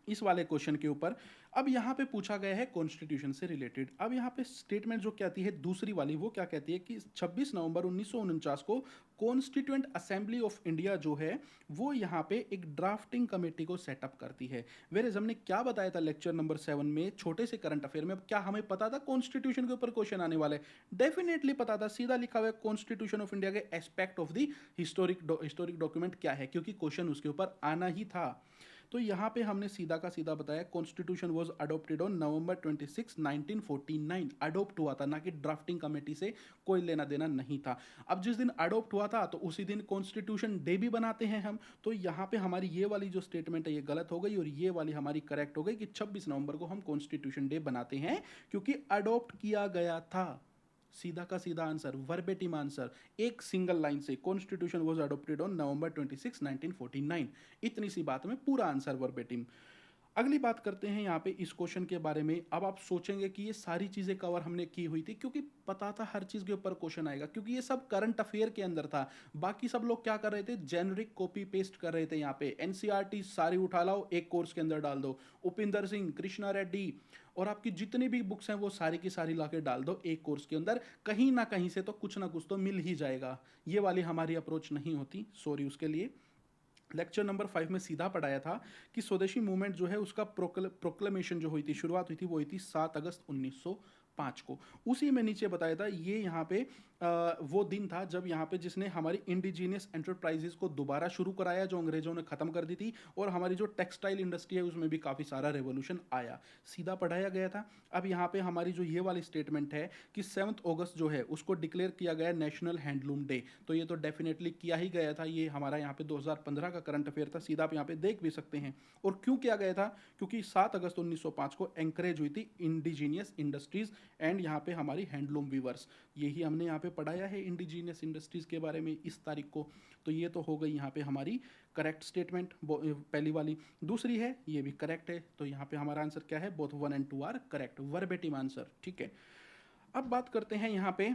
इस वाले क्वेश्चन के ऊपर। अब यहाँ पे पूछा गया है कॉन्स्टिट्यूशन से रिलेटेड। अब यहाँ पे स्टेटमेंट जो कहती है दूसरी वाली, वो क्या कहती है कि 26 नवंबर 1949 को कॉन्स्टिट्यूएंट असेंबली ऑफ इंडिया जो है वो यहाँ पे एक ड्राफ्टिंग कमेटी को सेटअप करती है। वेरेज हमने क्या बताया था लेक्चर नंबर 7 में छोटे से करंट अफेयर में, क्या हमें पता था कॉन्स्टिट्यूशन के ऊपर क्वेश्चन आने वाले? डेफिनेटली पता था, सीधा लिखा हुआ है कॉन्स्टिट्यूशन ऑफ इंडिया के aspect of the historic document क्या है, क्योंकि क्वेश्चन उसके ऊपर आना ही था। तो यहाँ पे हमने सीधा का सीधा बताया constitution was adopted on November 26 1949। Adopt हुआ था, ना कि ड्राफ्टिंग कमेटी से कोई लेना देना नहीं था। अब जिस दिन अडॉप्ट हुआ था तो उसी दिन कॉन्स्टिट्यूशन डे भी बनाते हैं हम। तो यहाँ पे हमारी ये वाली जो स्टेटमेंट है ये गलत हो गई और ये वाली हमारी करेक्ट हो गई कि 26 नवंबर को हम कॉन्स्टिट्यूशन डे बनाते हैं, क्योंकि अडॉप्ट किया गया था। सीधा का सीधा आंसर, वर्बेटिम आंसर, एक सिंगल लाइन से, constitution was adopted on November 26 1949। इतनी सी बात में पूरा आंसर वर्बेटिम। अगली बात करते हैं यहाँ पे इस क्वेश्चन के बारे में। अब आप सोचेंगे कि ये सारी चीज़ें कवर हमने की हुई थी, क्योंकि पता था हर चीज़ के ऊपर क्वेश्चन आएगा, क्योंकि ये सब करंट अफेयर के अंदर था। बाकी सब लोग क्या कर रहे थे, जेनरिक कॉपी पेस्ट कर रहे थे। यहाँ पे एनसीईआरटी सारी उठा लाओ, एक कोर्स के अंदर डाल दो, उपिंदर सिंह, कृष्णा रेड्डी और आपकी जितनी भी बुक्स हैं वो सारी की सारी ला के डाल दो एक कोर्स के अंदर। कहीं ना कहीं से तो कुछ ना कुछ तो मिल ही जाएगा। ये वाली हमारी अप्रोच नहीं होती, सॉरी उसके लिए। लेक्चर नंबर 5 में सीधा पढ़ाया था कि स्वदेशी मूवमेंट जो है उसका प्रोक्लेमेशन जो हुई थी, शुरुआत हुई थी, वो हुई थी 7 अगस्त 1905 को। उसी में नीचे बताया था ये यहाँ पे वो दिन था जब यहाँ पे जिसने हमारी इंडिजीनियस एंटरप्राइजेस को दोबारा शुरू कराया, जो अंग्रेजों ने खत्म कर दी थी, और हमारी जो टेक्सटाइल इंडस्ट्री है उसमें भी काफ़ी सारा रेवोल्यूशन आया। सीधा पढ़ाया गया था। अब यहाँ पे हमारी जो ये वाली स्टेटमेंट है कि 7 अगस्त जो है उसको डिक्लेयर किया गया नेशनल हैंडलूम डे, तो ये तो डेफिनेटली किया ही गया था। ये हमारा यहाँ पे 2015 का करंट अफेयर था, सीधा आप यहाँ पे देख भी सकते हैं। और क्यों किया गया था, क्योंकि 7 अगस्त 1905 को एंकरेज हुई थी इंडिजीनियस इंडस्ट्रीज एंड यहाँ पे हमारी हैंडलूम वीवर्स। यही हमने यहाँ पे पढ़ाया है इंडिजीनियस इंडस्ट्रीज के बारे में इस तारीख को। तो ये तो हो गई यहाँ पे हमारी करेक्ट स्टेटमेंट, पहली वाली। दूसरी है ये भी करेक्ट है, तो यहाँ पे हमारा आंसर क्या है, both 1 and 2 are correct, verbatim answer. ठीक है, अब बात करते हैं यहाँ पे,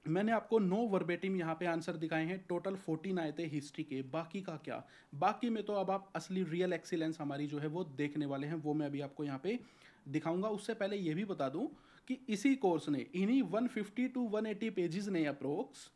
मैंने आपको 9 वर्बेटिम यहाँ पे आंसर दिखाए हैं, टोटल 14 आए थे हिस्ट्री के। बाकी का क्या, बाकी में तो अब आप असली रियल एक्सीलेंस हमारी जो है वो देखने वाले हैं, वो मैं अभी आपको यहाँ पे दिखाऊंगा। उससे पहले ये भी बता दूं कि इसी कोर्स ने, इन्हीं 150 to 180 पेजेस ने अप्रोक्स,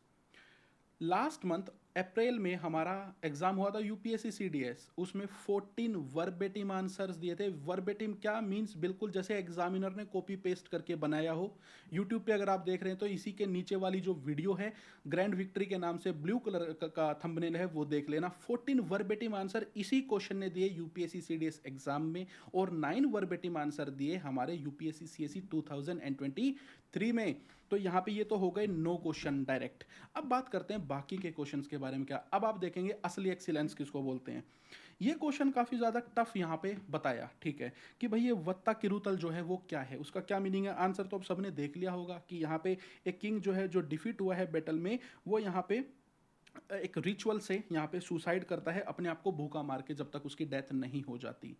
लास्ट मंथ अप्रैल में हमारा एग्जाम हुआ था यूपीएससी सीडीएस, उसमें 14 वर्बेटिम आंसर्स दिए थे। वर्बेटिम क्या मींस, बिल्कुल जैसे एग्जामिनर ने कॉपी पेस्ट करके बनाया हो। यूट्यूब पे अगर आप देख रहे हैं तो इसी के नीचे वाली जो वीडियो है ग्रैंड विक्ट्री के नाम से ब्लू कलर का थंबनेल है, वो देख लेना। 14 वर्बेटिम आंसर इसी क्वेश्चन ने दिए यूपीएससी सीडीएस एग्जाम में, और 9 वर्बेटिम आंसर दिए हमारे यूपीएससी सीएसई 2023 में। तो यहाँ पे ये तो हो गए 9 क्वेश्चन डायरेक्ट। अब बात करते हैं बाकी के क्वेश्चंस के बारे में। क्या अब आप देखेंगे असली एक्सीलेंस किसको बोलते हैं। ये क्वेश्चन काफी ज्यादा टफ यहाँ पे बताया, ठीक है, कि भाई ये वत्ता किरुतल जो है वो क्या है, उसका क्या मीनिंग है। आंसर तो अब सबने देख लिया होगा कि यहाँ पे एक किंग जो है जो डिफीट हुआ है बैटल में, वो यहाँ पे एक रिचुअल से यहाँ पे सुसाइड करता है, अपने आप को भूखा मार के, जब तक उसकी डेथ नहीं हो जाती।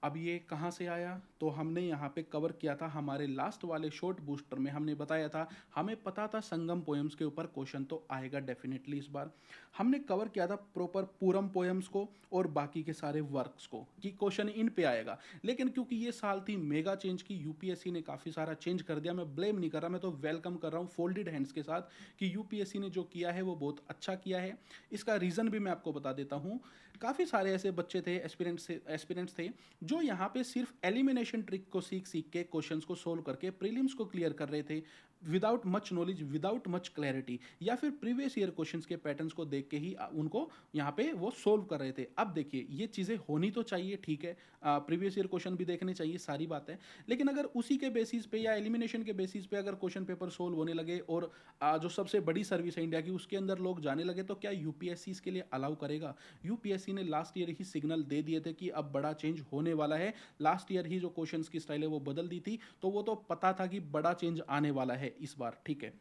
अब ये कहाँ से आया, तो हमने यहाँ पे कवर किया था हमारे लास्ट वाले शॉर्ट बूस्टर में। हमने बताया था, हमें पता था संगम पोएम्स के ऊपर क्वेश्चन तो आएगा डेफिनेटली। इस बार हमने कवर किया था प्रॉपर पूरम पोएम्स को और बाकी के सारे वर्क्स को, कि क्वेश्चन इन पे आएगा। लेकिन क्योंकि ये साल थी मेगा चेंज की, यूपीएससी ने काफ़ी सारा चेंज कर दिया। मैं ब्लेम नहीं कर रहा, मैं तो वेलकम कर रहा हूँ फोल्डेड हैंड्स के साथ कि यूपीएससी ने जो किया है वो बहुत अच्छा किया है। इसका रीज़न भी मैं आपको बता देता हूँ। काफ़ी सारे ऐसे बच्चे थे, एस्पिरेंट्स थे, जो यहाँ पे सिर्फ एलिमिनेशन ट्रिक को सीख के क्वेश्चंस को सोल्व करके प्रीलिम्स को क्लियर कर रहे थे without much knowledge, without much clarity, या फिर प्रीवियस ईयर क्वेश्चंस के पैटर्न्स को देख के ही उनको यहाँ पे वो सोल्व कर रहे थे। अब देखिए ये चीज़ें होनी तो चाहिए, ठीक है, प्रीवियस ईयर क्वेश्चन भी देखने चाहिए, सारी बात है। लेकिन अगर उसी के बेसिस पे या एलिमिनेशन के बेसिस पे अगर क्वेश्चन पेपर सोल्व होने लगे, और जो सबसे बड़ी सर्विस है इंडिया की उसके अंदर लोग जाने लगे, तो क्या यूपीएससी इसके लिए अलाउ करेगा। यूपीएससी ने लास्ट ईयर ही सिग्नल दे दिए थे कि अब बड़ा चेंज होने वाला है। लास्ट ईयर ही जो क्वेश्चंस की स्टाइल है वो बदल दी थी, तो वो तो पता था कि बड़ा चेंज आने वाला है इस बार, ठीक है।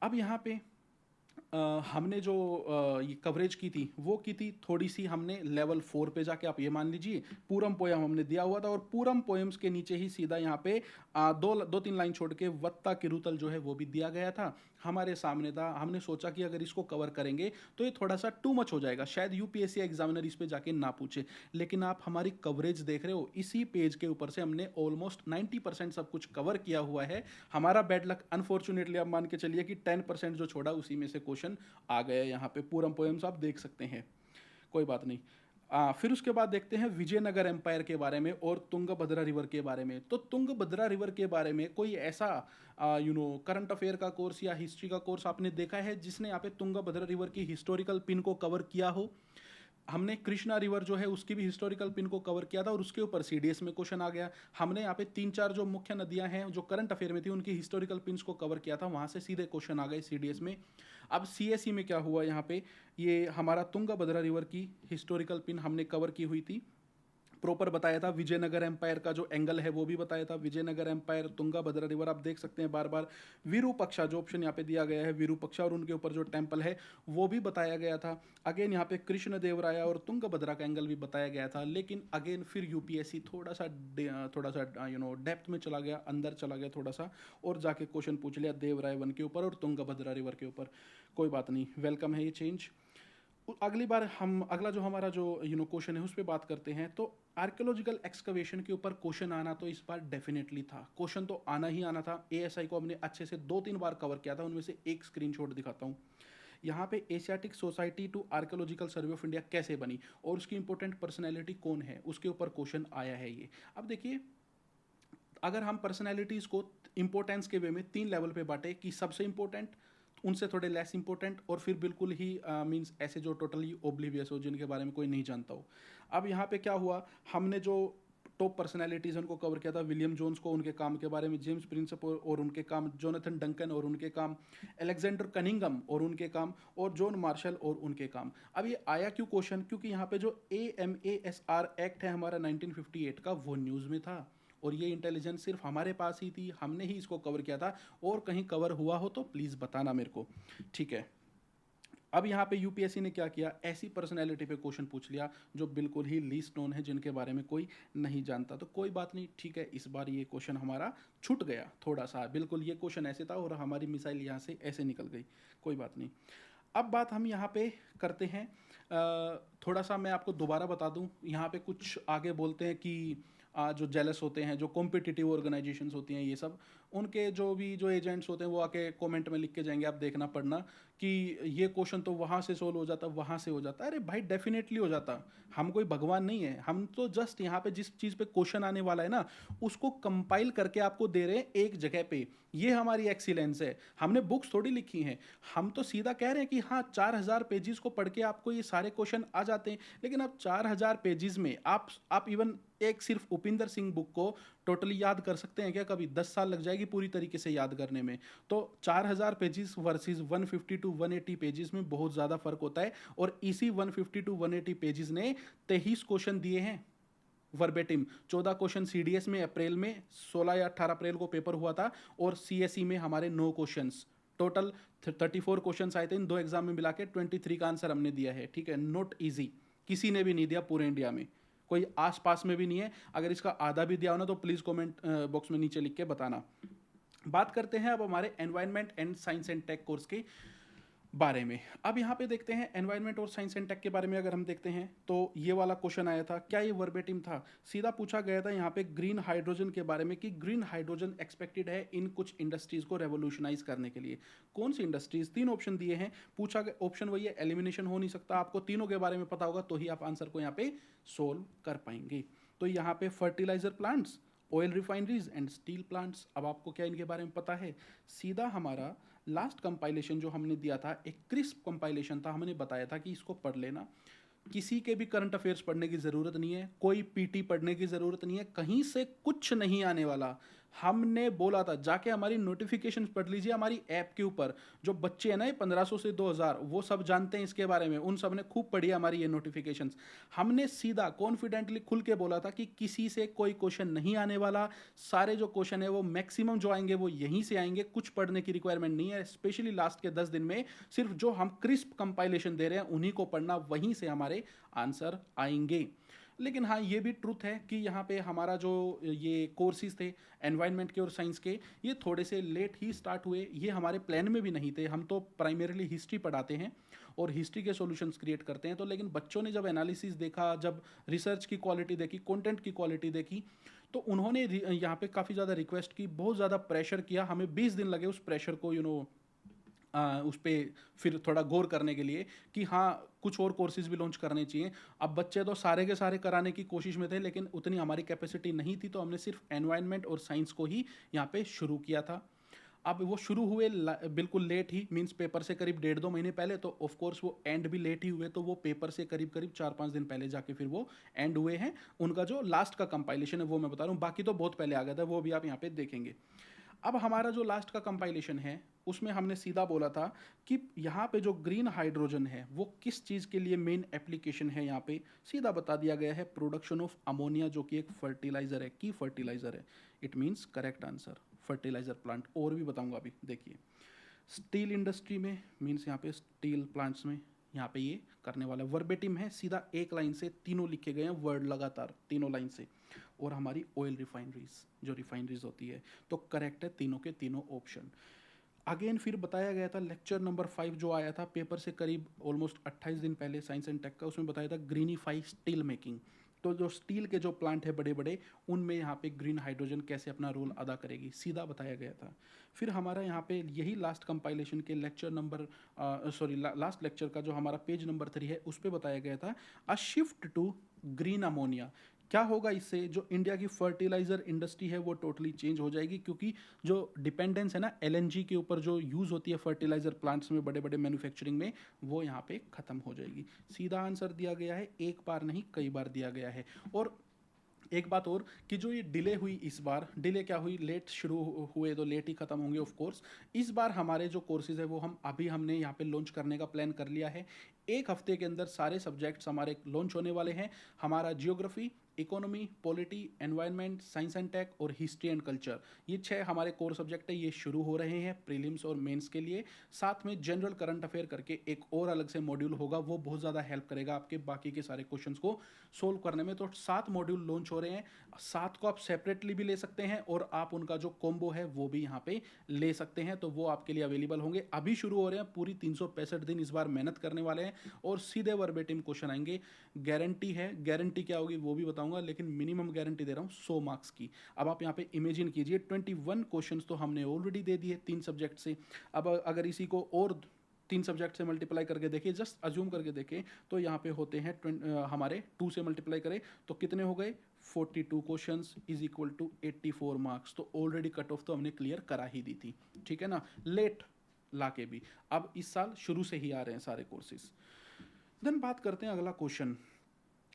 अब यहाँ पे हमने जो ये कवरेज की थी वो की थी थोड़ी सी हमने लेवल 4 पे जाके, आप ये मान लीजिए पूरम पोयम हमने दिया हुआ था, और पूरम पोएम्स के नीचे ही सीधा यहाँ पे दो तीन लाइन छोड़ के वत्ता किरुतल जो है वो भी दिया गया था हमारे सामने था। हमने सोचा कि अगर इसको कवर करेंगे तो ये थोड़ा सा टू मच हो जाएगा, शायद यूपीएससी एग्जामिनर इस पे जाके ना पूछे। लेकिन आप हमारी कवरेज देख रहे हो, इसी पेज के ऊपर से हमने ऑलमोस्ट 90% सब कुछ कवर किया हुआ है। हमारा बैड लक अनफॉर्चुनेटली आप मान के चलिए कि 10% जो छोड़ा उसी में से क्वेश्चन आ गए यहाँ पे। पूरम पोएम्स आप देख सकते हैं, कोई बात नहीं। फिर उसके बाद देखते हैं विजयनगर एम्पायर के बारे में और तुंगभद्रा रिवर के बारे में। तो तुंगभद्रा रिवर के बारे में कोई ऐसा करंट अफेयर का कोर्स या हिस्ट्री का कोर्स आपने देखा है जिसने यहाँ पे तुंगभद्रा रिवर की हिस्टोरिकल पिन को कवर किया हो? हमने कृष्णा रिवर जो है उसकी भी हिस्टोरिकल पिन को कवर किया था और उसके ऊपर सीडीएस में क्वेश्चन आ गया। हमने यहाँ पे 3-4 जो मुख्य नदियां हैं जो करंट अफेयर में थी उनकी हिस्टोरिकल पिन्स को कवर किया था, वहां से सीधे क्वेश्चन आ गए सीडीएस में। अब सीएसई में क्या हुआ, यहाँ पे ये हमारा तुंगभद्रा रिवर की हिस्टोरिकल पिन हमने कवर की हुई थी, प्रॉपर बताया था। विजयनगर एम्पायर का जो एंगल है वो भी बताया था, विजयनगर एम्पायर, तुंगभद्रा रिवर आप देख सकते हैं बार बार। विरूपक्षा जो ऑप्शन यहाँ पे दिया गया है, विरूपक्षा और उनके ऊपर जो टेम्पल है वो भी बताया गया था। अगेन यहाँ पे कृष्ण देवराया और तुंगभद्रा का एंगल भी बताया गया था। लेकिन अगेन फिर यूपीएससी थोड़ा सा डेप्थ में चला गया, अंदर चला गया थोड़ा सा, और जाके क्वेश्चन पूछ लिया देवराय वन के ऊपर और तुंगभद्रा रिवर के ऊपर। कोई बात नहीं, वेलकम है ये चेंज। अगली बार हम अगला जो हमारा जो क्वेश्चन है उस पर बात करते हैं। तो आर्कियोलॉजिकल एक्सकवेशन के ऊपर क्वेश्चन आना तो इस बार डेफिनेटली था, क्वेश्चन तो आना ही आना था। एएसआई को हमने अच्छे से 2-3 बार कवर किया था, उनमें से एक स्क्रीनशॉट दिखाता हूँ। यहाँ पे Asiatic Society to Archaeological Survey of India कैसे बनी और उसकी इंपॉर्टेंट पर्सनैलिटी कौन है, उसके ऊपर क्वेश्चन आया है ये। अब देखिए, अगर हम पर्सनैलिटीज़ को इंपॉर्टेंस के वे में 3 लेवल पे बांटे कि सबसे इंपॉर्टेंट, उनसे थोड़े लेस इंपॉर्टेंट, और फिर बिल्कुल ही मींस ऐसे जो टोटली ओब्लिवियस हो, जिनके बारे में कोई नहीं जानता हो। अब यहाँ पे क्या हुआ, हमने जो टॉप पर्सनैलिटीज़ उनको कवर किया था, विलियम जोन्स को उनके काम के बारे में, जेम्स प्रिंसप और उनके काम, जोनाथन डंकन और उनके काम, अलेक्जेंडर कनिंगम और उनके काम, और जॉन मार्शल और उनके काम। अब ये आया क्यों क्वेश्चन, क्योंकि यहाँ पे जो AMASR एक्ट है हमारा 1958 का, वो न्यूज़ में था, और ये इंटेलिजेंस सिर्फ हमारे पास ही थी, हमने ही इसको कवर किया था। और कहीं कवर हुआ हो तो प्लीज़ बताना मेरे को, ठीक है। अब यहाँ पे यूपीएससी ने क्या किया, ऐसी पर्सनैलिटी पे क्वेश्चन पूछ लिया जो बिल्कुल ही लीस्ट नोन है, जिनके बारे में कोई नहीं जानता। तो कोई बात नहीं, ठीक है, इस बार ये क्वेश्चन हमारा छूट गया थोड़ा सा, बिल्कुल ये क्वेश्चन ऐसे था और हमारी मिसाइल यहाँ से ऐसे निकल गई, कोई बात नहीं। अब बात हम यहाँ पे करते हैं, थोड़ा सा मैं आपको दोबारा बता दूं, यहाँ पे कुछ आगे बोलते हैं कि जो जेलस होते हैं, जो कॉम्पिटिटिव ऑर्गेनाइजेशंस होती हैं, ये सब उनके जो एजेंट्स होते हैं वो आके कमेंट में लिख के जाएंगे, आप देखना पढ़ना कि ये क्वेश्चन तो वहाँ से सोल्व हो जाता, वहाँ से हो जाता। अरे भाई डेफिनेटली हो जाता, हम कोई भगवान नहीं है, हम तो जस्ट यहाँ पे जिस चीज़ पे क्वेश्चन आने वाला है ना उसको कंपाइल करके आपको दे रहे हैं एक जगह पे। ये हमारी एक्सीलेंस है, हमने बुक्स थोड़ी लिखी हैं, हम तो सीधा कह रहे हैं कि हाँ 4000 पेजेस को पढ़ के आपको ये सारे क्वेश्चन आ जाते हैं। लेकिन आप 4000 पेजेस में आप इवन एक सिर्फ उपिंदर सिंह बुक को टोटली याद कर सकते हैं क्या? कभी 10 साल लग जाएगी पूरी तरीके से याद करने में। तो 4000 पेजेस वर्सेस 150 टू 180 पेजेस में बहुत ज़्यादा फर्क होता है। और इसी 150 टू 180 पेजेस ने 23 क्वेश्चन दिए हैं वर्बेटिम। 14 क्वेश्चन सीडीएस में अप्रैल में 16 या 18 अप्रैल को पेपर हुआ था, और सीएसई में हमारे 9 क्वेश्चंस, टोटल 34 क्वेश्चंस आए थे। इन 2 एग्जाम में मिला के 23 का आंसर हमने दिया है, ठीक है। नॉट इजी, किसी ने भी नहीं दिया पूरे इंडिया में, कोई आसपास में भी नहीं है। अगर इसका आधा भी दिया हो ना तो प्लीज़ कमेंट बॉक्स में नीचे लिख के बताना। बात करते हैं अब हमारे environment and science and tech course के बारे में। अब यहाँ पे देखते हैं एनवायरनमेंट और साइंस एंड टेक के बारे में अगर हम देखते हैं तो ये वाला क्वेश्चन आया था, क्या ये वर्बेटिम था? सीधा पूछा गया था यहाँ पे ग्रीन हाइड्रोजन के बारे में कि ग्रीन हाइड्रोजन एक्सपेक्टेड है इन कुछ इंडस्ट्रीज को रेवोल्यूशनाइज करने के लिए। कौन सी इंडस्ट्रीज? 3 ऑप्शन दिए हैं, पूछा गया ऑप्शन वही है, एलिमिनेशन हो नहीं सकता। आपको तीनों के बारे में पता होगा तो ही आप आंसर को यहाँ पे सोल्व कर पाएंगे। तो यहाँ पे fertiliser plants, oil refineries and steel plants. अब आपको क्या इनके बारे में पता है? सीधा हमारा लास्ट कंपाइलेशन जो हमने दिया था एक क्रिस्प कंपाइलेशन था, हमने बताया था कि इसको पढ़ लेना। किसी के भी करंट अफेयर्स पढ़ने की ज़रूरत नहीं है, कोई पीटी पढ़ने की ज़रूरत नहीं है, कहीं से कुछ नहीं आने वाला। हमने बोला था, जाके हमारी नोटिफिकेशन पढ़ लीजिए हमारी ऐप के ऊपर। जो बच्चे हैं ना, ये 1500 से 2000, वो सब जानते हैं इसके बारे में, उन सब ने खूब पढ़ी हमारी ये नोटिफिकेशंस। हमने सीधा कॉन्फिडेंटली खुल के बोला था कि किसी से कोई क्वेश्चन नहीं आने वाला, सारे जो क्वेश्चन है वो मैक्सिमम जो आएंगे वो यहीं से आएंगे, कुछ पढ़ने की रिक्वायरमेंट नहीं है। स्पेशली लास्ट के 10 दिन में सिर्फ जो हम क्रिस्प कंपाइलेशन दे रहे हैं उन्हीं को पढ़ना, वहीं से हमारे आंसर आएंगे। लेकिन हाँ, ये भी ट्रुथ है कि यहाँ पे हमारा जो ये कोर्सेज थे एनवायरनमेंट के और साइंस के, ये थोड़े से लेट ही स्टार्ट हुए। ये हमारे प्लान में भी नहीं थे। हम तो प्राइमरीली हिस्ट्री पढ़ाते हैं और हिस्ट्री के सॉल्यूशंस क्रिएट करते हैं। तो लेकिन बच्चों ने जब एनालिसिस देखा, जब रिसर्च की क्वालिटी देखी, कंटेंट की क्वालिटी देखी, तो उन्होंने यहाँ पे काफ़ी ज़्यादा रिक्वेस्ट की, बहुत ज़्यादा प्रेशर किया। हमें 20 दिन लगे उस प्रेशर को उस पर फिर थोड़ा गौर करने के लिए कि हाँ, कुछ और कोर्सेज भी लॉन्च करने चाहिए। अब बच्चे तो सारे के सारे कराने की कोशिश में थे, लेकिन उतनी हमारी कैपेसिटी नहीं थी, तो हमने सिर्फ एनवायरनमेंट और साइंस को ही यहाँ पे शुरू किया था। अब वो शुरू हुए बिल्कुल लेट ही, मींस पेपर से करीब 1.5-2 महीने पहले, तो ऑफ कोर्स वो एंड भी लेट ही हुए। तो वो पेपर से करीब करीब 4-5 दिन पहले जाके फिर वो एंड हुए हैं। उनका जो लास्ट का कंपाइलेशन है वो मैं बता रहा हूँ, बाकी तो बहुत पहले आ गया था, वो भी आप यहाँ पे देखेंगे। अब हमारा जो लास्ट का कंपाइलेशन है उसमें हमने सीधा बोला था कि यहाँ पे जो ग्रीन हाइड्रोजन है वो किस चीज़ के लिए मेन एप्लीकेशन है। यहाँ पे सीधा बता दिया गया है, प्रोडक्शन ऑफ अमोनिया, जो कि एक फर्टिलाइजर है, की फर्टिलाइजर है। It means correct answer fertiliser plant. और भी बताऊंगा अभी, देखिए स्टील इंडस्ट्री में, मीन्स यहाँ पे स्टील प्लांट्स में यहाँ पे ये करने वाला वर्बेटिम है, सीधा एक लाइन से तीनों लिखे गए हैं वर्ड लगातार तीनों लाइन से। और हमारी ऑयल रिफाइनरीज, जो रिफाइनरीज होती है, तो करेक्ट है तीनों के तीनों ऑप्शन। अगेन फिर बताया गया था लेक्चर नंबर 5 जो आया था पेपर से करीब ऑलमोस्ट 28 दिन पहले, साइंस एंड टेक का, उसमें बताया था ग्रीनीफाई स्टील मेकिंग। तो जो स्टील के जो प्लांट है बड़े बड़े, उनमें यहाँ पे ग्रीन हाइड्रोजन कैसे अपना रोल अदा करेगी, सीधा बताया गया था। फिर हमारा यहाँ पे यही लास्ट कंपाइलेशन के लेक्चर नंबर लास्ट लेक्चर का जो हमारा पेज नंबर 3 है, उस पर बताया गया था a shift to green ammonia. क्या होगा इससे, जो इंडिया की फर्टिलाइजर इंडस्ट्री है वो टोटली चेंज हो जाएगी, क्योंकि जो डिपेंडेंस है ना एलएनजी के ऊपर जो यूज़ होती है फर्टिलाइजर प्लांट्स में, बड़े बड़े मैन्युफैक्चरिंग में, वो यहाँ पे ख़त्म हो जाएगी। सीधा आंसर दिया गया है, एक बार नहीं कई बार दिया गया है। और एक बात और कि जो ये डिले हुई, इस बार डिले क्या हुई, लेट शुरू हुए तो लेट ही खत्म होंगे ऑफ कोर्स। इस बार हमारे जो कोर्सेज है वो हमने यहाँ पे लॉन्च करने का प्लान कर लिया है। एक हफ्ते के अंदर सारे सब्जेक्ट्स हमारे लॉन्च होने वाले हैं। हमारा geography, economy, polity, environment, science and tech और हिस्ट्री एंड कल्चर, ये 6 हमारे कोर सब्जेक्ट है, ये शुरू हो रहे हैं प्रीलिम्स और मेंस के लिए। साथ में जनरल करंट अफेयर करके एक और अलग से मॉड्यूल होगा, वो बहुत ज़्यादा हेल्प करेगा आपके बाकी के सारे क्वेश्चंस को सोल्व करने में। तो 7 मॉड्यूल लॉन्च हो रहे हैं, 7 को आप सेपरेटली भी ले सकते हैं और आप उनका जो कॉम्बो है वो भी यहाँ पे ले सकते हैं। तो वो आपके लिए अवेलेबल होंगे, अभी शुरू हो रहे हैं। पूरी 365 दिन इस बार मेहनत करने वाले हैं और सीधे वर्बेटिम क्वेश्चन आएंगे। गारंटी है, गारंटी क्या होगी वो भी बताऊंगा, लेकिन मिनिमम गारंटी दे रहा हूँ 100 मार्क्स की। अब आप यहाँ पे इमेजिन कीजिए 21 क्वेश्चंस तो हमने ऑलरेडी दे दिए 3 सब्जेक्ट से। अब अगर इसी को और 3 सब्जेक्ट से मल्टीप्लाई करके देखिए, जस्ट अज्यूम करके देखें, तो यहाँ पे होते हैं हमारे 2 से मल्टीप्लाई करें तो कितने हो गए, 42 questions is equal to 84 marks. तो ऑलरेडी कट ऑफ तो हमने क्लियर करा ही दी थी, ठीक है ना, लेट ला के भी। अब इस साल शुरू से ही आ रहे हैं सारे कोर्सेज। देन बात करते हैं अगला क्वेश्चन,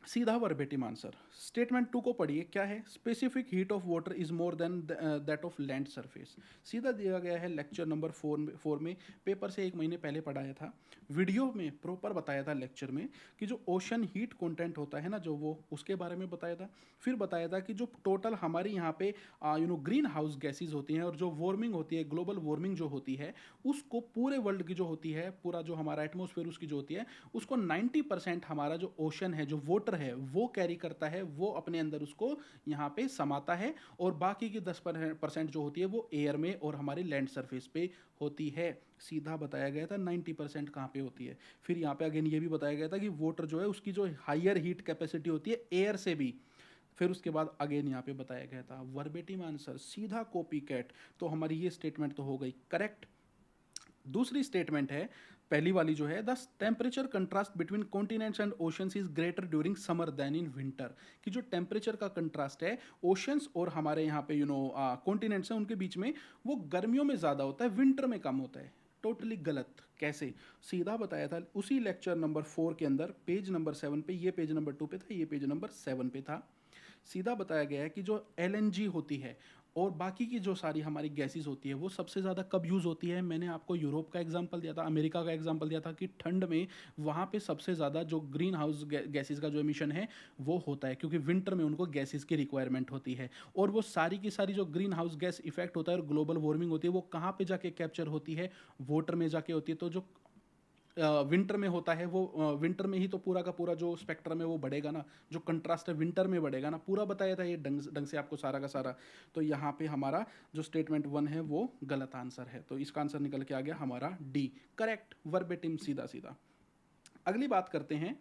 सीधा वर्बेटिम आंसर। स्टेटमेंट 2 को पढ़िए, क्या है, specific heat of water is more than that of land surface. सीधा दिया गया है लेक्चर नंबर 4 में, पेपर से 1 महीने पहले पढ़ाया था। वीडियो में प्रॉपर बताया था लेक्चर में कि जो ओशन हीट कंटेंट होता है ना, जो वो उसके बारे में बताया था। फिर बताया था कि जो टोटल हमारी यहाँ पे ग्रीन हाउस गैसेज होती हैं और जो वार्मिंग होती है, ग्लोबल वार्मिंग जो होती है, उसको पूरे वर्ल्ड की जो होती है, पूरा जो हमारा एटमॉस्फेयर उसकी जो होती है, उसको 90% हमारा जो ओशन है, जो वाटर है, वो कैरी करता है, वो अपने अंदर उसको यहाँ पे समाता है। और बाकी की 10% जो होती है वो एयर में और हमारी लैंड सरफेस पे होती है। सीधा बताया गया था 90% कहाँ पे होती है। फिर यहाँ पे अगेन ये भी बताया गया था कि वाटर जो है उसकी जो हायर हीट कैपेसिटी होती है एयर से भी। फिर उसके बाद अगेन यहाँ पे बताया गया था वर्बेटिम आंसर, सीधा कॉपी कैट। तो हमारी ये स्टेटमेंट तो हो गई करेक्ट। दूसरी स्टेटमेंट है, पहली वाली जो है, the temperature contrast between continents and oceans is greater during summer than in winter. कि जो टेम्परेचर का कंट्रास्ट है ओशंस और हमारे यहाँ पे कॉन्टिनेंट्स हैं उनके बीच में, वो गर्मियों में ज़्यादा होता है, विंटर में कम होता है। टोटली गलत। कैसे, सीधा बताया था उसी लेक्चर नंबर 4 के अंदर, पेज नंबर 7 पे, ये पेज नंबर 2 पे था, ये पेज नंबर 7 पे था। सीधा बताया गया है कि जो एलएनजी होती है और बाकी की जो सारी हमारी गैसेस होती है वो सबसे ज़्यादा कब यूज़ होती है? मैंने आपको यूरोप का एग्जांपल दिया था, अमेरिका का एग्जांपल दिया था कि ठंड में वहाँ पे सबसे ज़्यादा जो ग्रीन हाउस गैसेस का जो एमिशन है वो होता है, क्योंकि विंटर में उनको गैसेस की रिक्वायरमेंट होती है। और वो सारी की सारी जो ग्रीन हाउस गैस इफेक्ट होता है और ग्लोबल वार्मिंग होती है वो कहाँ पे जाके कैप्चर होती है? वाटर में जाके होती है। तो जो विंटर में होता है वो विंटर में ही तो पूरा का पूरा जो स्पेक्ट्रम है वो बढ़ेगा ना, जो कंट्रास्ट है विंटर में बढ़ेगा ना, पूरा बताया था ये ढंग से आपको सारा का सारा। तो यहाँ पे हमारा जो स्टेटमेंट 1 है वो गलत आंसर है, तो इसका आंसर निकल के आ गया हमारा डी, करेक्ट, वर्बेटिम, सीधा सीधा। अगली बात करते हैं,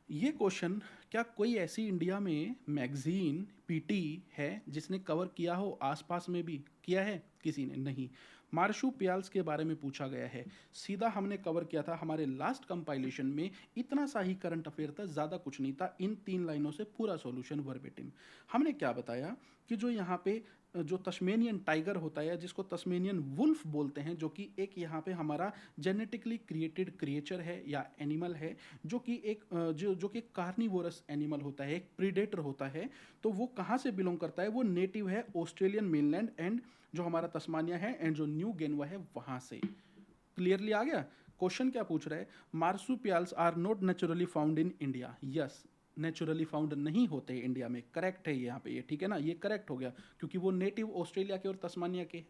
ये क्वेश्चन, क्या कोई ऐसी इंडिया में मैगजीन पीटी है जिसने कवर किया हो? आसपास में भी किया है किसी ने? नहीं। मार्शुपियल्स के बारे में पूछा गया है, सीधा हमने कवर किया था हमारे लास्ट कंपाइलेशन में, इतना सा ही करंट अफेयर था, ज़्यादा कुछ नहीं था, इन 3 लाइनों से पूरा सॉल्यूशन वर्बेटिम। हमने क्या बताया कि जो यहाँ पे जो तस्मेनियन टाइगर होता है, जिसको तस्मेनियन वुल्फ बोलते हैं, जो कि एक यहाँ पे हमारा जेनेटिकली क्रिएटेड क्रिएचर है या एनिमल है, जो कि एक जो कि कार्निवोरस एनिमल होता है, एक प्रीडेटर होता है। तो वो कहाँ से बिलोंग करता है? वो नेटिव है ऑस्ट्रेलियन मेनलैंड एंड जो हमारा तस्मानिया है एंड जो न्यू गेनुआ है वहाँ से। क्लियरली आ गया? क्वेश्चन क्या पूछ रहा है? Marsupials are not naturally found in India. Yes, naturally found नहीं होते इंडिया में, करेक्ट है यहाँ पे ये, ठीक है ना, ये करेक्ट हो गया क्योंकि वो नेटिव ऑस्ट्रेलिया के और तस्मानिया के।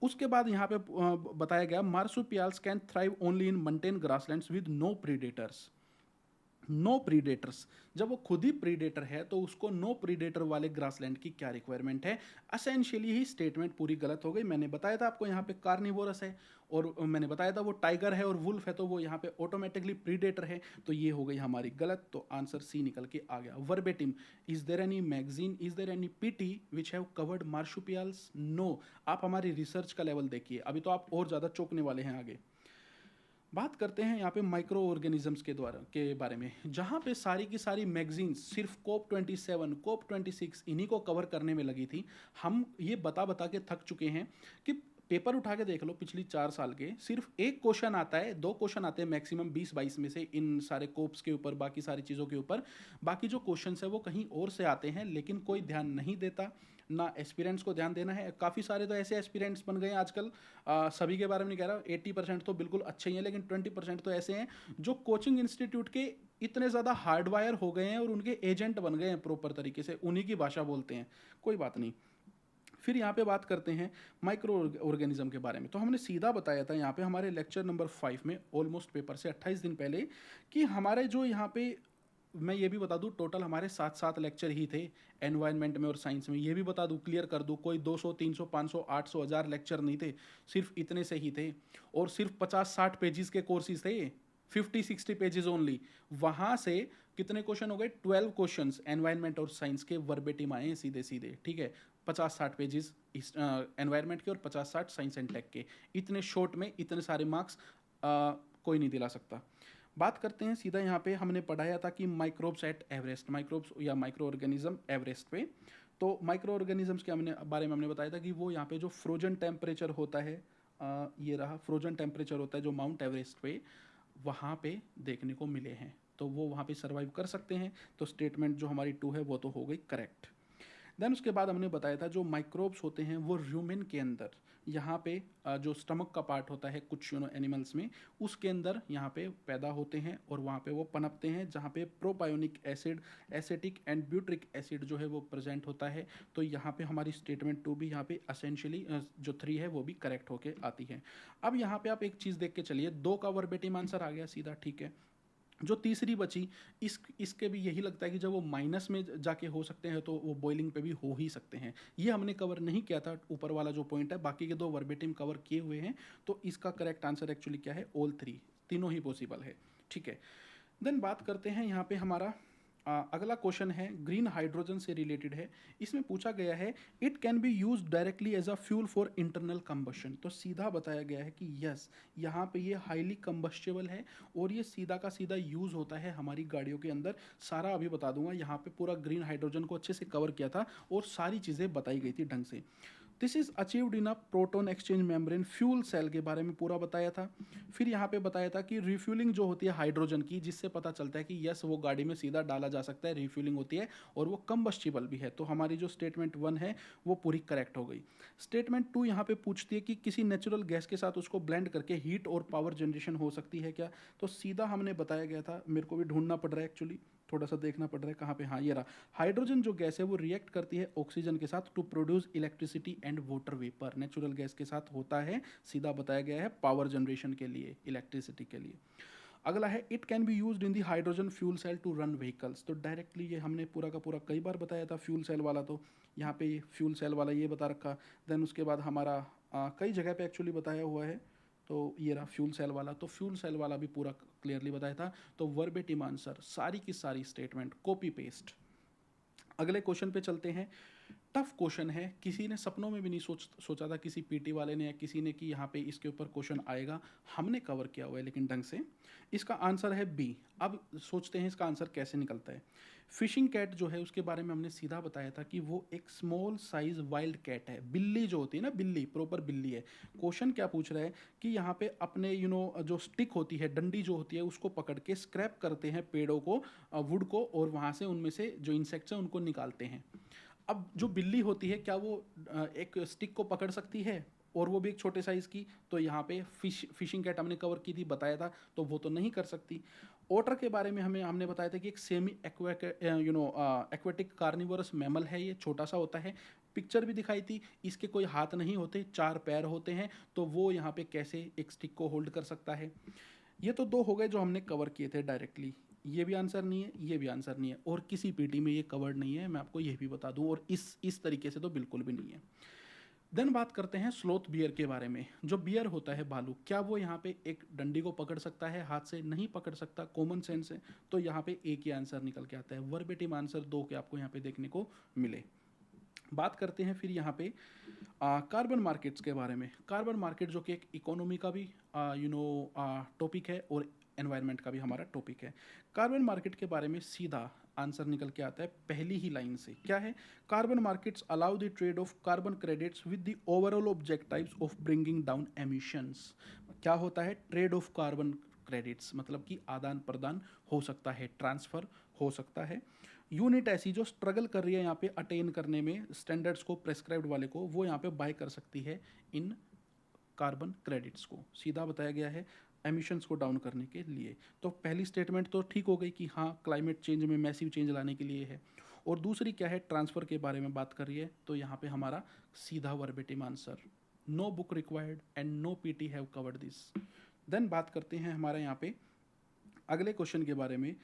उसके बाद यहाँ पे बताया गया marsupials can thrive only in mountain grasslands with no predators. No predators, जब वो खुद ही प्रीडेटर है तो उसको नो प्रीडेटर वाले ग्रासलैंड की क्या रिक्वायरमेंट है? असेंशियली ही स्टेटमेंट पूरी गलत हो गई। मैंने बताया था आपको यहाँ पे कार्निवोरस है, और मैंने बताया था वो टाइगर है और वुल्फ है, तो वो यहाँ पे ऑटोमेटिकली प्रीडेटर है, तो ये हो गई हमारी गलत। तो आंसर सी निकल के आ गया। Verbatim, is there any magazine, is there any PT which have covered marsupials? No. आप हमारी रिसर्च का लेवल देखिए, अभी तो आप और ज़्यादा चौंकने वाले हैं आगे। बात करते हैं यहाँ पे माइक्रो ऑर्गेनिजम्स के बारे में, जहाँ पे सारी की सारी मैगजीन्स सिर्फ कोप 27, कोप 26 इन्हीं को कवर करने में लगी थी। हम ये बता बता के थक चुके हैं कि पेपर उठा के देख लो पिछली 4 साल के, सिर्फ एक क्वेश्चन आता है, 2 क्वेश्चन आते हैं मैक्सिमम 20-22 में से इन सारे कोप्स के ऊपर, बाकी सारी चीज़ों के ऊपर। बाकी जो क्वेश्चन है वो कहीं और से आते हैं, लेकिन कोई ध्यान नहीं देता, ना एस्पिरेंट्स को ध्यान देना है। काफ़ी सारे तो ऐसे एस्पिरेंट्स बन गए हैं आजकल, सभी के बारे में नहीं कह रहा, 80% तो बिल्कुल अच्छे ही हैं, लेकिन 20% तो ऐसे हैं जो कोचिंग इंस्टीट्यूट के इतने ज़्यादा हार्डवायर हो गए हैं और उनके एजेंट बन गए हैं प्रॉपर तरीके से, उन्हीं की भाषा बोलते हैं। कोई बात नहीं। फिर यहाँ पे बात करते हैं माइक्रो ऑर्गेनिज्म के बारे में। तो हमने सीधा बताया था यहाँ पे हमारे लेक्चर नंबर 5 में, ऑलमोस्ट पेपर से 28 दिन पहले, कि हमारे जो यहाँ पे, मैं ये भी बता दूं, टोटल हमारे 7 लेक्चर ही थे एनवायरनमेंट में और साइंस में। ये भी बता दूं, क्लियर कर दूं, कोई 200, 300, 500, 800, 1000 लेक्चर नहीं थे, सिर्फ इतने से ही थे। और सिर्फ 50-60 पेजेस के कोर्सेज थे, 50-60 पेजेस ओनली। वहाँ से कितने क्वेश्चन हो गए? 12 क्वेश्चन एनवायरनमेंट और साइंस के वर्बेटिम आए हैं सीधे सीधे, ठीक है। 50-60 पेजेस एनवायरनमेंट के और 50-60 साइंस एंड टेक के। इतने शॉर्ट में इतने सारे मार्क्स कोई नहीं दिला सकता। बात करते हैं सीधा, यहाँ पे हमने पढ़ाया था कि माइक्रोब्स एट एवरेस्ट, माइक्रोब्स या माइक्रो ऑर्गेनिज्म एवरेस्ट पे। तो माइक्रो ऑर्गेनिजम्स के बारे में हमने बताया था कि वो यहाँ पे जो फ्रोजन टेम्परेचर होता है, ये रहा फ्रोजन टेम्परेचर होता है जो माउंट एवरेस्ट पे, वहाँ पे देखने को मिले हैं, तो वो वहाँ पे सर्वाइव कर सकते हैं। तो स्टेटमेंट जो हमारी 2 है वो तो हो गई करेक्ट। देन उसके बाद हमने बताया था जो माइक्रोब्स होते हैं वो र्यूमेन के अंदर, यहाँ पे जो स्टमक का पार्ट होता है कुछ एनिमल्स में, उसके अंदर यहाँ पे पैदा होते हैं और वहाँ पे वो पनपते हैं, जहाँ पे propionic acid, acetic and butyric acid जो है वो प्रेजेंट होता है। तो यहाँ पे हमारी स्टेटमेंट 2 भी यहाँ पे असेंशियली जो 3 है वो भी करेक्ट होके आती है। अब यहाँ पे आप एक चीज़ देख के चलिए, 2 का वर्बेटिम आंसर आ गया सीधा, ठीक है। जो तीसरी बची, इसके भी यही लगता है कि जब वो माइनस में जाके हो सकते हैं तो वो बॉइलिंग पे भी हो ही सकते हैं। ये हमने कवर नहीं किया था ऊपर वाला जो पॉइंट है, बाकी के 2 वर्बेटिम कवर किए हुए हैं। तो इसका करेक्ट आंसर एक्चुअली क्या है? ऑल 3, तीनों ही पॉसिबल है, ठीक है। देन बात करते हैं यहाँ पे हमारा अगला क्वेश्चन है ग्रीन हाइड्रोजन से रिलेटेड है। इसमें पूछा गया है it can be use directly as a fuel for internal combustion. तो सीधा बताया गया है कि यस, यहाँ पे ये हाईली कंबस्टेबल है और ये सीधा का सीधा यूज़ होता है हमारी गाड़ियों के अंदर। सारा अभी बता दूंगा, यहाँ पे पूरा ग्रीन हाइड्रोजन को अच्छे से कवर किया था और सारी चीज़ें बताई गई थी ढंग से। This is achieved in a proton exchange membrane. Fuel cell के बारे में पूरा बताया था। फिर यहाँ पे बताया था कि रिफ्यूलिंग जो होती है हाइड्रोजन की, जिससे पता चलता है कि यस वो गाड़ी में सीधा डाला जा सकता है, रिफ्यूलिंग होती है और वो कंबस्टिबल भी है। तो हमारी जो स्टेटमेंट 1 है वो पूरी करेक्ट हो गई। स्टेटमेंट 2 यहाँ पे पूछती है कि किसी नेचुरल गैस के साथ उसको ब्लेंड करके हीट और पावर जनरेशन हो सकती है क्या। तो सीधा हमने बताया गया था, मेरे को भी ढूंढना पड़ रहा है एक्चुअली, थोड़ा सा देखना पड़ रहा है कहाँ पे, हाँ ये रहा। हाइड्रोजन जो गैस है वो रिएक्ट करती है ऑक्सीजन के साथ to produce electricity and water vapour. Natural gas के साथ होता है, सीधा बताया गया है, पावर जनरेशन के लिए, इलेक्ट्रिसिटी के लिए। अगला है it can be used in the hydrogen fuel cell to run vehicles. तो डायरेक्टली ये हमने पूरा का पूरा कई बार बताया था फ्यूल सेल वाला, तो यहाँ पे फ्यूल सेल वाला ये बता रखा। देन उसके बाद हमारा कई जगह पे एक्चुअली बताया हुआ है, तो ये रहा फ्यूल सेल वाला। तो फ्यूल सेल वाला भी पूरा क्लियरली बताया था। तो वर्बेटिम आंसर, सारी की सारी स्टेटमेंट कॉपी पेस्ट। अगले क्वेश्चन पे चलते हैं। टफ क्वेश्चन है, किसी ने सपनों में भी नहीं सोचा था, किसी पीटी वाले ने या किसी ने, कि यहाँ पे इसके ऊपर क्वेश्चन आएगा। हमने कवर किया हुआ है लेकिन ढंग से। इसका आंसर है बी। अब सोचते हैं इसका आंसर कैसे निकलता है। फिशिंग कैट जो है उसके बारे में हमने सीधा बताया था कि वो एक स्मॉल साइज वाइल्ड कैट है। बिल्ली जो होती है ना, बिल्ली प्रॉपर बिल्ली है। क्वेश्चन क्या पूछ रहा है कि यहाँ पे अपने जो स्टिक होती है, डंडी जो होती है, उसको पकड़ के स्क्रैप करते हैं पेड़ों को, वुड को, और वहाँ से उनमें से जो इंसेक्ट्स हैं उनको निकालते हैं। अब जो बिल्ली होती है, क्या वो एक स्टिक को पकड़ सकती है, और वो भी एक छोटे साइज़ की। तो यहाँ पे फिशिंग कैट हमने कवर की थी, बताया था, तो वो तो नहीं कर सकती। ओटर के बारे में हमने बताया था कि एक सेमी एक्वेटिक कार्निवोरस मैमल है, ये छोटा सा होता है। पिक्चर भी दिखाई थी, इसके कोई हाथ नहीं होते, 4 पैर होते हैं। तो वो यहाँ पे कैसे एक स्टिक को होल्ड कर सकता है। ये तो 2 हो गए जो हमने कवर किए थे डायरेक्टली। ये भी आंसर नहीं है, ये भी आंसर नहीं है, और किसी पीटी में ये कवर्ड नहीं है, मैं आपको ये भी बता दूं। और इस तरीके से तो बिल्कुल भी नहीं है। देन बात करते हैं स्लोथ बियर के बारे में। जो बियर होता है भालू, क्या वो यहाँ पे एक डंडी को पकड़ सकता है हाथ से? नहीं पकड़ सकता, कॉमन सेंस है। तो यहाँ पे एक ही आंसर निकल के आता है। वर्बेटिम आंसर 2 के आपको यहाँ पे देखने को मिले। बात करते हैं फिर यहाँ पे कार्बन मार्केट्स के बारे में। कार्बन मार्केट जो कि एक इकोनॉमी का भी टॉपिक है और एनवायरनमेंट का भी हमारा टॉपिक है। कार्बन मार्केट के बारे में सीधा आंसर निकल के आता है पहली ही लाइन से। क्या है? Carbon markets allow the trade off carbon credits with the overall objectives of bringing down emissions. क्या होता है ट्रेड ऑफ कार्बन क्रेडिट्स? मतलब कि आदान प्रदान हो सकता है, ट्रांसफर हो सकता है। यूनिट ऐसी जो स्ट्रगल कर रही है यहाँ पे अटेन करने में स्टैंडर्ड्स को, प्रेस्क्राइब्ड वाले को, वो यहाँ पे बाय कर सकती है इन कार्बन क्रेडिट्स को। सीधा बताया गया है एमिशंस को डाउन करने के लिए। तो पहली स्टेटमेंट तो ठीक हो गई कि हाँ क्लाइमेट चेंज में मैसिव चेंज लाने के लिए है। और दूसरी क्या है, ट्रांसफ़र के बारे में बात कर रही है। तो यहाँ पे हमारा सीधा verbatim answer, no book required and no PT have covered this. Then बात करते हैं हमारे यहाँ पे अगले क्वेश्चन के बारे में,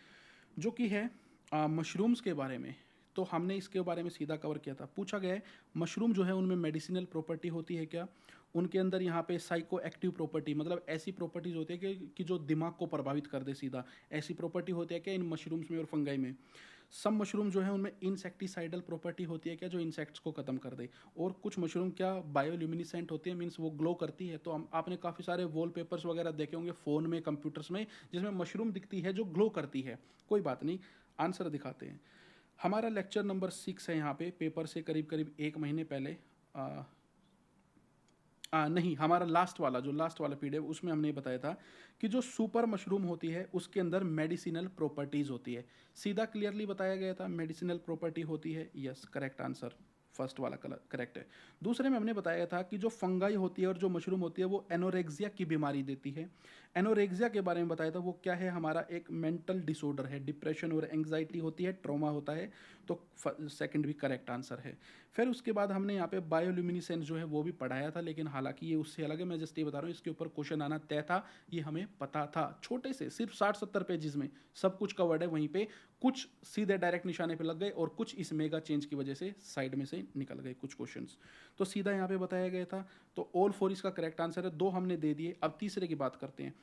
जो कि है मशरूम्स के बारे में। तो हमने इसके बारे में सीधा कवर किया था। पूछा गया है मशरूम जो है उनमें मेडिसिनल प्रॉपर्टी होती है क्या? उनके अंदर यहाँ पे साइको एक्टिव प्रॉपर्टी, मतलब ऐसी प्रॉपर्टीज होती है कि जो दिमाग को प्रभावित कर दे सीधा, ऐसी प्रॉपर्टी होती है क्या इन मशरूम्स में और फंगाई में? सब मशरूम जो है उनमें इंसेक्टिसाइडल प्रॉपर्टी होती है क्या, जो इंसेक्ट्स को खत्म कर दे? और कुछ मशरूम क्या बायोल्यूमिनिसेंट होती है, मीन्स वो ग्लो करती है। तो आपने काफ़ी सारे वॉलपेपर्स वगैरह देखे होंगे फ़ोन में, कंप्यूटर्स में, जिसमें मशरूम दिखती है जो ग्लो करती है। कोई बात नहीं, आंसर दिखाते हैं। हमारा लेक्चर नंबर 6 है यहाँ पे, पेपर से करीब करीब 1 महीने पहले। नहीं, हमारा लास्ट वाला पीडीएफ, उसमें हमने बताया था कि जो सुपर मशरूम होती है उसके अंदर मेडिसिनल प्रॉपर्टीज़ होती है। सीधा क्लियरली बताया गया था मेडिसिनल प्रॉपर्टी होती है। यस, करेक्ट आंसर, फर्स्ट वाला करेक्ट है। दूसरे में हमने बताया था कि जो फंगाई होती है और जो मशरूम होती है वो एनोरेक्सिया की बीमारी देती है। एनोरेक्सिया के बारे में बताया था, वो क्या है, हमारा एक मेंटल डिसऑर्डर है, डिप्रेशन और एंग्जाइटी होती है, ट्रॉमा होता है। तो सेकंड भी करेक्ट आंसर है। फिर उसके बाद हमने यहाँ पे बायोल्यूमिनिसेंस जो है वो भी पढ़ाया था, लेकिन हालांकि ये उससे अलग है, मैं जस्ट ये बता रहा हूँ, इसके ऊपर क्वेश्चन आना तय था, ये हमें पता था। छोटे से सिर्फ 60-70 पेजेस में सब कुछ कवर्ड है। वहीं पे कुछ सीधे डायरेक्ट निशाने पे लग गए और कुछ इस मेगा चेंज की वजह से साइड में से निकल गए कुछ क्वेश्चंस। तो सीधा यहाँ पे बताया गया था। तो ऑल 4 इसका करेक्ट आंसर है। 2 हमने दे दिए। अब तीसरे की बात करते हैं,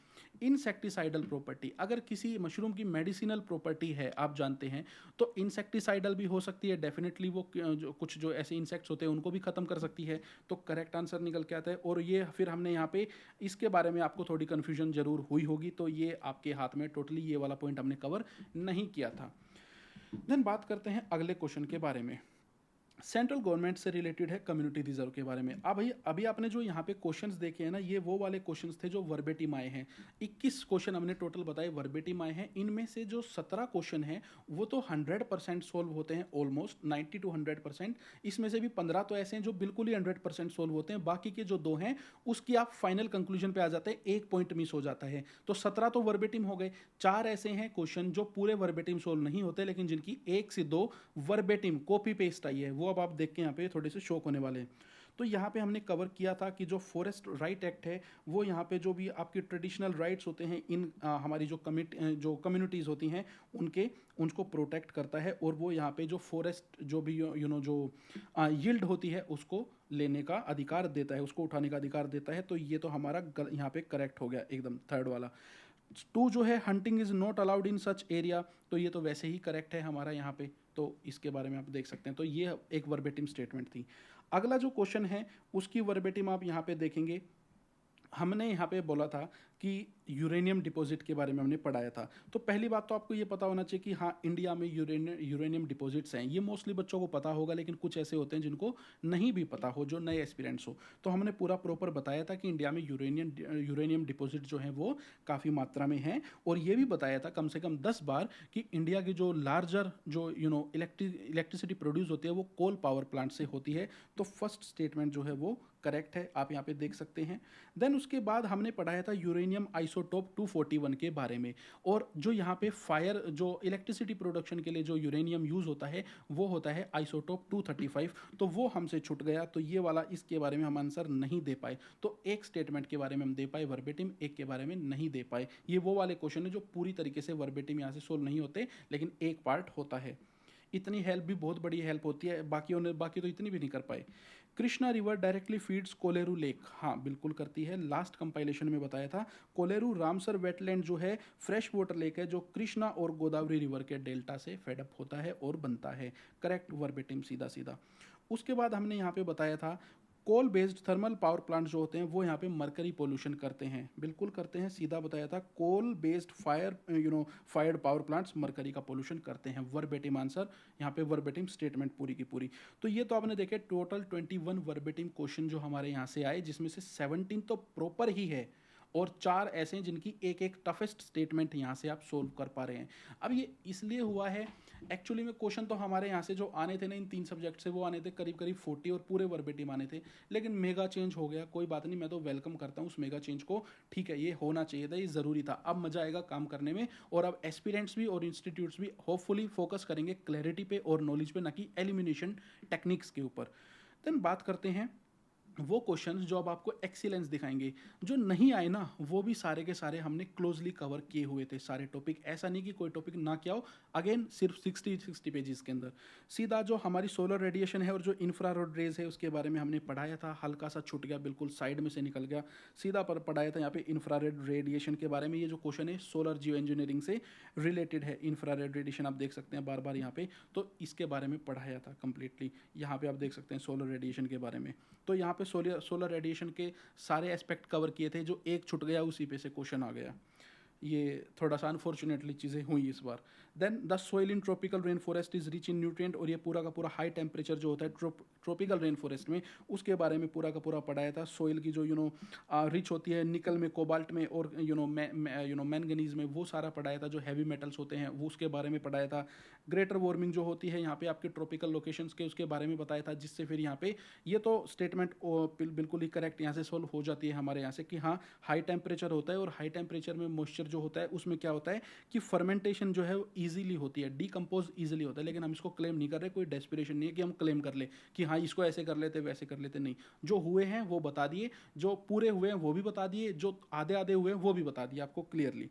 इंसेक्टिसाइडल प्रॉपर्टी। अगर किसी मशरूम की मेडिसिनल प्रॉपर्टी है, आप जानते हैं, तो इंसेक्टिसाइडल भी हो सकती है डेफिनेटली। वो कुछ जो ऐसे इंसेक्ट्स होते हैं उनको भी खत्म कर सकती है। तो करेक्ट आंसर निकल के आता है। और ये फिर हमने यहाँ पे इसके बारे में आपको थोड़ी कन्फ्यूजन जरूर हुई होगी, तो ये आपके हाथ में, टोटली ये वाला पॉइंट हमने कवर नहीं किया था। देन बात करते हैं अगले क्वेश्चन के बारे में। सेंट्रल गवर्नमेंट से रिलेटेड है कम्युनिटी रिजर्व के बारे में। अब भाई अभी आपने जो यहाँ पे क्वेश्चंस देखे हैं ना, ये वो वाले क्वेश्चंस थे जो वर्बेटिम आए हैं। 21 क्वेश्चन हमने टोटल बताए वर्बेटिम आए हैं। इनमें से जो 17 क्वेश्चन हैं वो तो 100% सोल्व होते हैं, ऑलमोस्ट 90 to 100%। इसमें से भी 15 तो ऐसे हैं जो बिल्कुल ही 100% सोल्व होते हैं। बाकी के जो 2 हैं उसकी आप फाइनल कंक्लूजन पे आ जाते हैं, एक पॉइंट मिस हो जाता है। तो 17 तो वर्बेटिम हो गए। 4 ऐसे हैं क्वेश्चन जो पूरे वर्बेटिम सोल्व नहीं होते, लेकिन जिनकी 1 से 2 वर्बेटिम कॉपी पेस्ट आई है, वो अब आप देख के यहाँ पे थोड़े से शौक होने वाले हैं। तो यहाँ पे हमने कवर किया था कि जो फॉरेस्ट राइट एक्ट है वो यहाँ पे जो भी आपके ट्रेडिशनल राइट्स होते हैं इन हमारी जो कम्युनिटीज़ होती हैं उनके उनको प्रोटेक्ट करता है, और वो यहाँ पे जो फॉरेस्ट जो भी जो यील्ड होती है उसको लेने का अधिकार देता है, उसको उठाने का अधिकार देता है। तो ये तो हमारा यहाँ पे करेक्ट हो गया एकदम, थर्ड वाला। 2 जो है hunting is not allowed in such area, तो ये तो वैसे ही करेक्ट है हमारा यहाँ पे, तो इसके बारे में आप देख सकते हैं। तो ये एक वर्बेटिम स्टेटमेंट थी। अगला जो क्वेश्चन है उसकी वर्बेटिम आप यहाँ पे देखेंगे। हमने यहाँ पे बोला था कि यूरेनियम डिपॉजिट के बारे में हमने पढ़ाया था। तो पहली बात तो आपको ये पता होना चाहिए कि हाँ इंडिया में यूरेनियम डिपॉजिट्स हैं। ये मोस्टली बच्चों को पता होगा, लेकिन कुछ ऐसे होते हैं जिनको नहीं भी पता हो, जो नए एस्पिरेंट्स हो। तो हमने पूरा प्रॉपर बताया था कि इंडिया में यूरेनियम डिपॉजिट जो हैं वो काफ़ी मात्रा में हैं, और ये भी बताया था कम से कम 10 बार कि इंडिया की जो लार्जर जो इलेक्ट्रिसिटी प्रोड्यूस होती है वो कोल पावर प्लांट से होती है। तो फर्स्ट स्टेटमेंट जो है वो करेक्ट है, आप यहाँ पे देख सकते हैं। देन उसके बाद हमने पढ़ाया था यूरेनियम आइसोटोप 241 के बारे में, और जो यहाँ पे फायर जो इलेक्ट्रिसिटी प्रोडक्शन के लिए जो यूरेनियम यूज़ होता है वो होता है आइसोटोप 235। तो वो हमसे छूट गया, तो ये वाला इसके बारे में हम आंसर नहीं दे पाए। तो एक स्टेटमेंट के बारे में हम दे पाए वर्बेटिम, एक के बारे में नहीं दे पाए। ये वो वाले क्वेश्चन है जो पूरी तरीके से वर्बेटिम यहाँ से सोल्व नहीं होते, लेकिन एक पार्ट होता है। इतनी हेल्प भी बहुत बड़ी हेल्प होती है, बाकी तो इतनी भी नहीं कर पाए। Krishna river directly feeds Kolleru lake, हाँ बिल्कुल करती है। लास्ट कंपाइलेशन में बताया था कोलेरू रामसर वेटलैंड जो है फ्रेश वाटर लेक है, जो कृष्णा और गोदावरी रिवर के डेल्टा से फेडअप होता है और बनता है। करेक्ट वर्बेटिम, सीधा सीधा। उसके बाद हमने यहाँ पे बताया था coal based thermal power plant जो होते हैं वो यहाँ पे मरकरी पोल्यूशन करते हैं, बिल्कुल करते हैं, सीधा बताया था। Coal based fired power plants mercury का पोल्यूशन करते हैं। वर्बेटिम आंसर यहाँ पे, वर्बेटिम स्टेटमेंट पूरी की पूरी। तो ये तो आपने देखे टोटल 21 वर्बेटिम क्वेश्चन जो हमारे यहाँ से आए, जिसमें से 17 तो प्रॉपर ही है और 4 ऐसे हैं जिनकी एक एक टफेस्ट स्टेटमेंट यहाँ से आप सोल्व कर पा रहे हैं। अब ये इसलिए हुआ है, एक्चुअली में क्वेश्चन तो हमारे यहाँ से जो आने थे ना इन 3 सब्जेक्ट से, वो आने थे करीब करीब 40 और पूरे वर्बेटिम आने थे, लेकिन मेगा चेंज हो गया। कोई बात नहीं, मैं तो वेलकम करता हूँ उस मेगा चेंज को, ठीक है, ये होना चाहिए था, ये ज़रूरी था। अब मज़ा आएगा काम करने में, और अब एस्पिरेंट्स भी और इंस्टीट्यूट्स भी होपफुली फोकस करेंगे क्लैरिटी पे और नॉलेज पे, ना कि एलिमिनेशन टेक्निक्स के ऊपर। देन बात करते हैं वो क्वेश्चंस जो अब आपको एक्सीलेंस दिखाएंगे। जो नहीं आए ना वो भी सारे के सारे हमने क्लोजली कवर किए हुए थे, सारे टॉपिक। ऐसा नहीं कि कोई टॉपिक ना किया हो। अगेन सिर्फ 60 पेजेस के अंदर सीधा जो हमारी सोलर रेडिएशन है और जो इंफ्रारेड रेज है उसके बारे में हमने पढ़ाया था। हल्का सा छूट गया, बिल्कुल साइड में से निकल गया। सीधा पर पढ़ाया था यहाँ पे इंफ्रारेड रेडिएशन के बारे में। ये जो क्वेश्चन है सोलर जियो इंजीनियरिंग से रिलेटेड है। इंफ्रारेड रेडिएशन आप देख सकते हैं बार बार यहाँ पे, तो इसके बारे में पढ़ाया था कंप्लीटली। यहाँ पे आप देख सकते हैं सोलर रेडिएशन के बारे में। तो यहाँ पे सोलर रेडिएशन के सारे एस्पेक्ट कवर किए थे। जो एक छूट गया उसी पे से क्वेश्चन आ गया। ये थोड़ा सा अनफॉर्चुनेटली चीज़ें हुई इस बार। Then the soil in tropical rain forest is rich in nutrient, और ये पूरा का पूरा हाई टेम्परेचर जो होता है ट्रॉपिकल रेन फॉरेस्ट में, उसके बारे में पूरा का पूरा पढ़ाया था। सोइल की जो रिच होती है निकल में, कोबाल्ट में और मैंगनीज में, वो सारा पढ़ाया था। जो हैवी मेटल्स होते हैं वो उसके बारे में पढ़ाया था। ग्रेटर वार्मिंग जो होती है यहाँ पे आपके ट्रॉपिकल लोकेशंस के, उसके बारे में बताया था। जिससे फिर यहाँ पे ये तो स्टेटमेंट बिल्कुल ही करेक्ट यहाँ से सोल्व हो जाती है हमारे यहाँ से कि हाँ हाई टेम्परेचर होता है, और हाई टेम्परेचर में मॉइस्चर जो होता है उसमें क्या होता है कि फर्मेंटेशन जो है वो ईजिली होती है, डीकम्पोज ईजिली होता है। लेकिन हम इसको क्लेम नहीं कर रहे, कोई डेस्पिरेशन नहीं है कि हम क्लेम कर ले कि हाँ इसको ऐसे कर लेते वैसे कर लेते, नहीं। जो हुए हैं वो बता दिए, जो पूरे हुए हैं वो भी बता दिए, जो आधे आधे हुए हैं वो भी बता दिए आपको क्लियरली,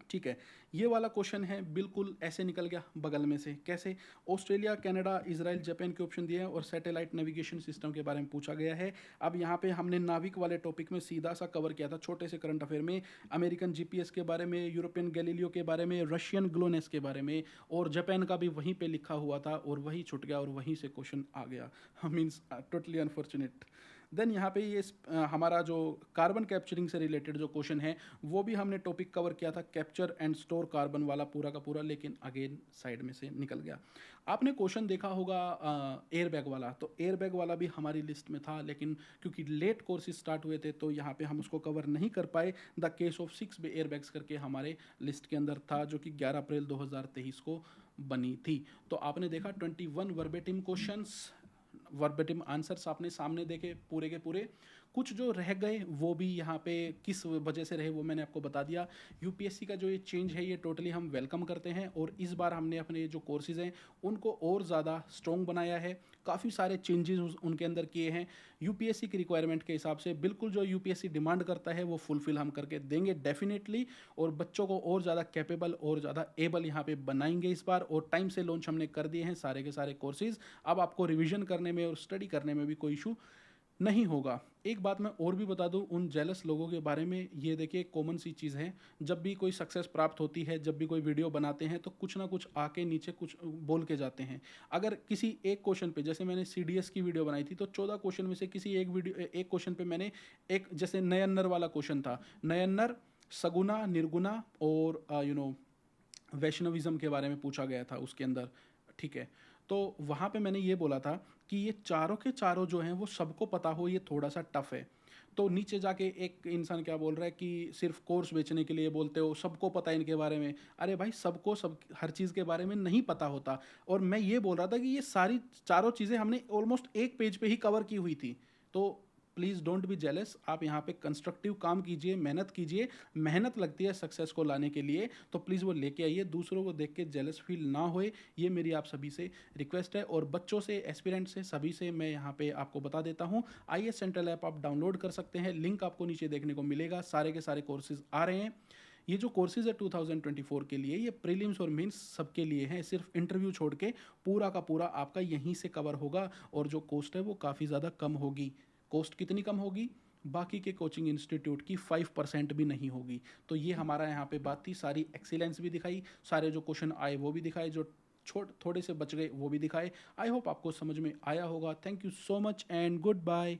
ठीक है। ये वाला क्वेश्चन है बिल्कुल ऐसे निकल गया बगल में से। कैसे? ऑस्ट्रेलिया, कनाडा, इजराइल, जापान के ऑप्शन दिए हैं और सैटेलाइट नेविगेशन सिस्टम के बारे में पूछा गया है। अब यहाँ पे हमने नाविक वाले टॉपिक में सीधा सा कवर किया था छोटे से करंट अफेयर में, अमेरिकन जीपीएस के बारे में, यूरोपियन गैलीलियो के बारे में, रशियन ग्लोनेस के बारे में, और जापान का भी वहीं पे लिखा हुआ था और वही छूट गया और वहीं से क्वेश्चन आ गया। Means totally unfortunate. देन यहाँ पे ये हमारा जो कार्बन कैप्चरिंग से रिलेटेड जो क्वेश्चन है वो भी हमने टॉपिक कवर किया था, कैप्चर एंड स्टोर कार्बन वाला पूरा का पूरा, लेकिन अगेन साइड में से निकल गया। आपने क्वेश्चन देखा होगा एयर बैग वाला, तो एयर बैग वाला भी हमारी लिस्ट में था, लेकिन क्योंकि लेट कोर्सेज स्टार्ट हुए थे तो यहाँ पे हम उसको कवर नहीं कर पाए। The case of 6 bay air bags करके हमारे लिस्ट के अंदर था, जो कि 11 अप्रैल 2023 को बनी थी। तो आपने देखा 21 वर्बेटिम क्वेश्चंस, वर्बेटिम आंसर्स आपने सामने देखे पूरे के पूरे। कुछ जो रह गए वो भी यहाँ पे किस वजह से रहे वो मैंने आपको बता दिया। यूपीएससी का जो ये चेंज है ये टोटली हम वेलकम करते हैं, और इस बार हमने अपने जो कोर्सेज़ हैं उनको और ज़्यादा स्ट्रॉन्ग बनाया है, काफ़ी सारे चेंजेस उनके अंदर किए हैं यूपीएससी की रिक्वायरमेंट के हिसाब से। बिल्कुल जो यूपीएससी डिमांड करता है वो फुलफिल हम करके देंगे डेफिनेटली, और बच्चों को और ज़्यादा कैपेबल और ज़्यादा एबल यहाँ पे बनाएंगे इस बार। और टाइम से लॉन्च हमने कर दिए हैं सारे के सारे कोर्सेज़। अब आपको रिविजन करने में और स्टडी करने में भी कोई इशू नहीं होगा। एक बात मैं और भी बता दूं उन जेलस लोगों के बारे में, ये देखिए कॉमन सी चीज़ है, जब भी कोई सक्सेस प्राप्त होती है, जब भी कोई वीडियो बनाते हैं तो कुछ ना कुछ आके नीचे कुछ बोल के जाते हैं। अगर किसी एक क्वेश्चन पे, जैसे मैंने सीडीएस की वीडियो बनाई थी तो 14 क्वेश्चन में से किसी एक क्वेश्चन पे मैंने एक, जैसे नयन्नर वाला क्वेश्चन था, नयन्नर सगुना निर्गुणा और वैष्णविज्म के बारे में पूछा गया था उसके अंदर, ठीक है। तो वहाँ पे मैंने ये बोला था कि ये चारों के चारों जो हैं वो सबको पता हो, ये थोड़ा सा टफ है। तो नीचे जाके एक इंसान क्या बोल रहा है कि सिर्फ कोर्स बेचने के लिए बोलते हो, सबको पता है इनके बारे में। अरे भाई, सबको सब हर चीज़ के बारे में नहीं पता होता। और मैं ये बोल रहा था कि ये सारी चारों चीज़ें हमने ऑलमोस्ट एक पेज पे ही कवर की हुई थी। तो प्लीज़ डोंट बी जेलस, आप यहाँ पे कंस्ट्रक्टिव काम कीजिए, मेहनत कीजिए। मेहनत लगती है सक्सेस को लाने के लिए, तो प्लीज़ वो लेके आइए, दूसरों को देख के जेलस फील ना होए, ये मेरी आप सभी से रिक्वेस्ट है। और बच्चों से, एस्पिरेंट से, सभी से मैं यहाँ पे आपको बता देता हूँ, आईएएस सेंट्रल ऐप आप डाउनलोड कर सकते हैं, लिंक आपको नीचे देखने को मिलेगा। सारे के सारे कोर्सेज आ रहे हैं। ये जो कोर्सेज है 2024 के लिए, ये प्रीलिम्स और मेंस सबके लिए हैं, सिर्फ इंटरव्यू छोड़ के पूरा का पूरा आपका यहीं से कवर होगा। और जो कॉस्ट है वो काफ़ी ज़्यादा कम होगी। कॉस्ट कितनी कम होगी? बाकी के कोचिंग इंस्टीट्यूट की 5% भी नहीं होगी। तो ये हमारा यहाँ पे बात थी, सारी एक्सीलेंस भी दिखाई, सारे जो क्वेश्चन आए वो भी दिखाए, जो थोड़े से बच गए वो भी दिखाए। आई होप आपको समझ में आया होगा। Thank you so much and good bye.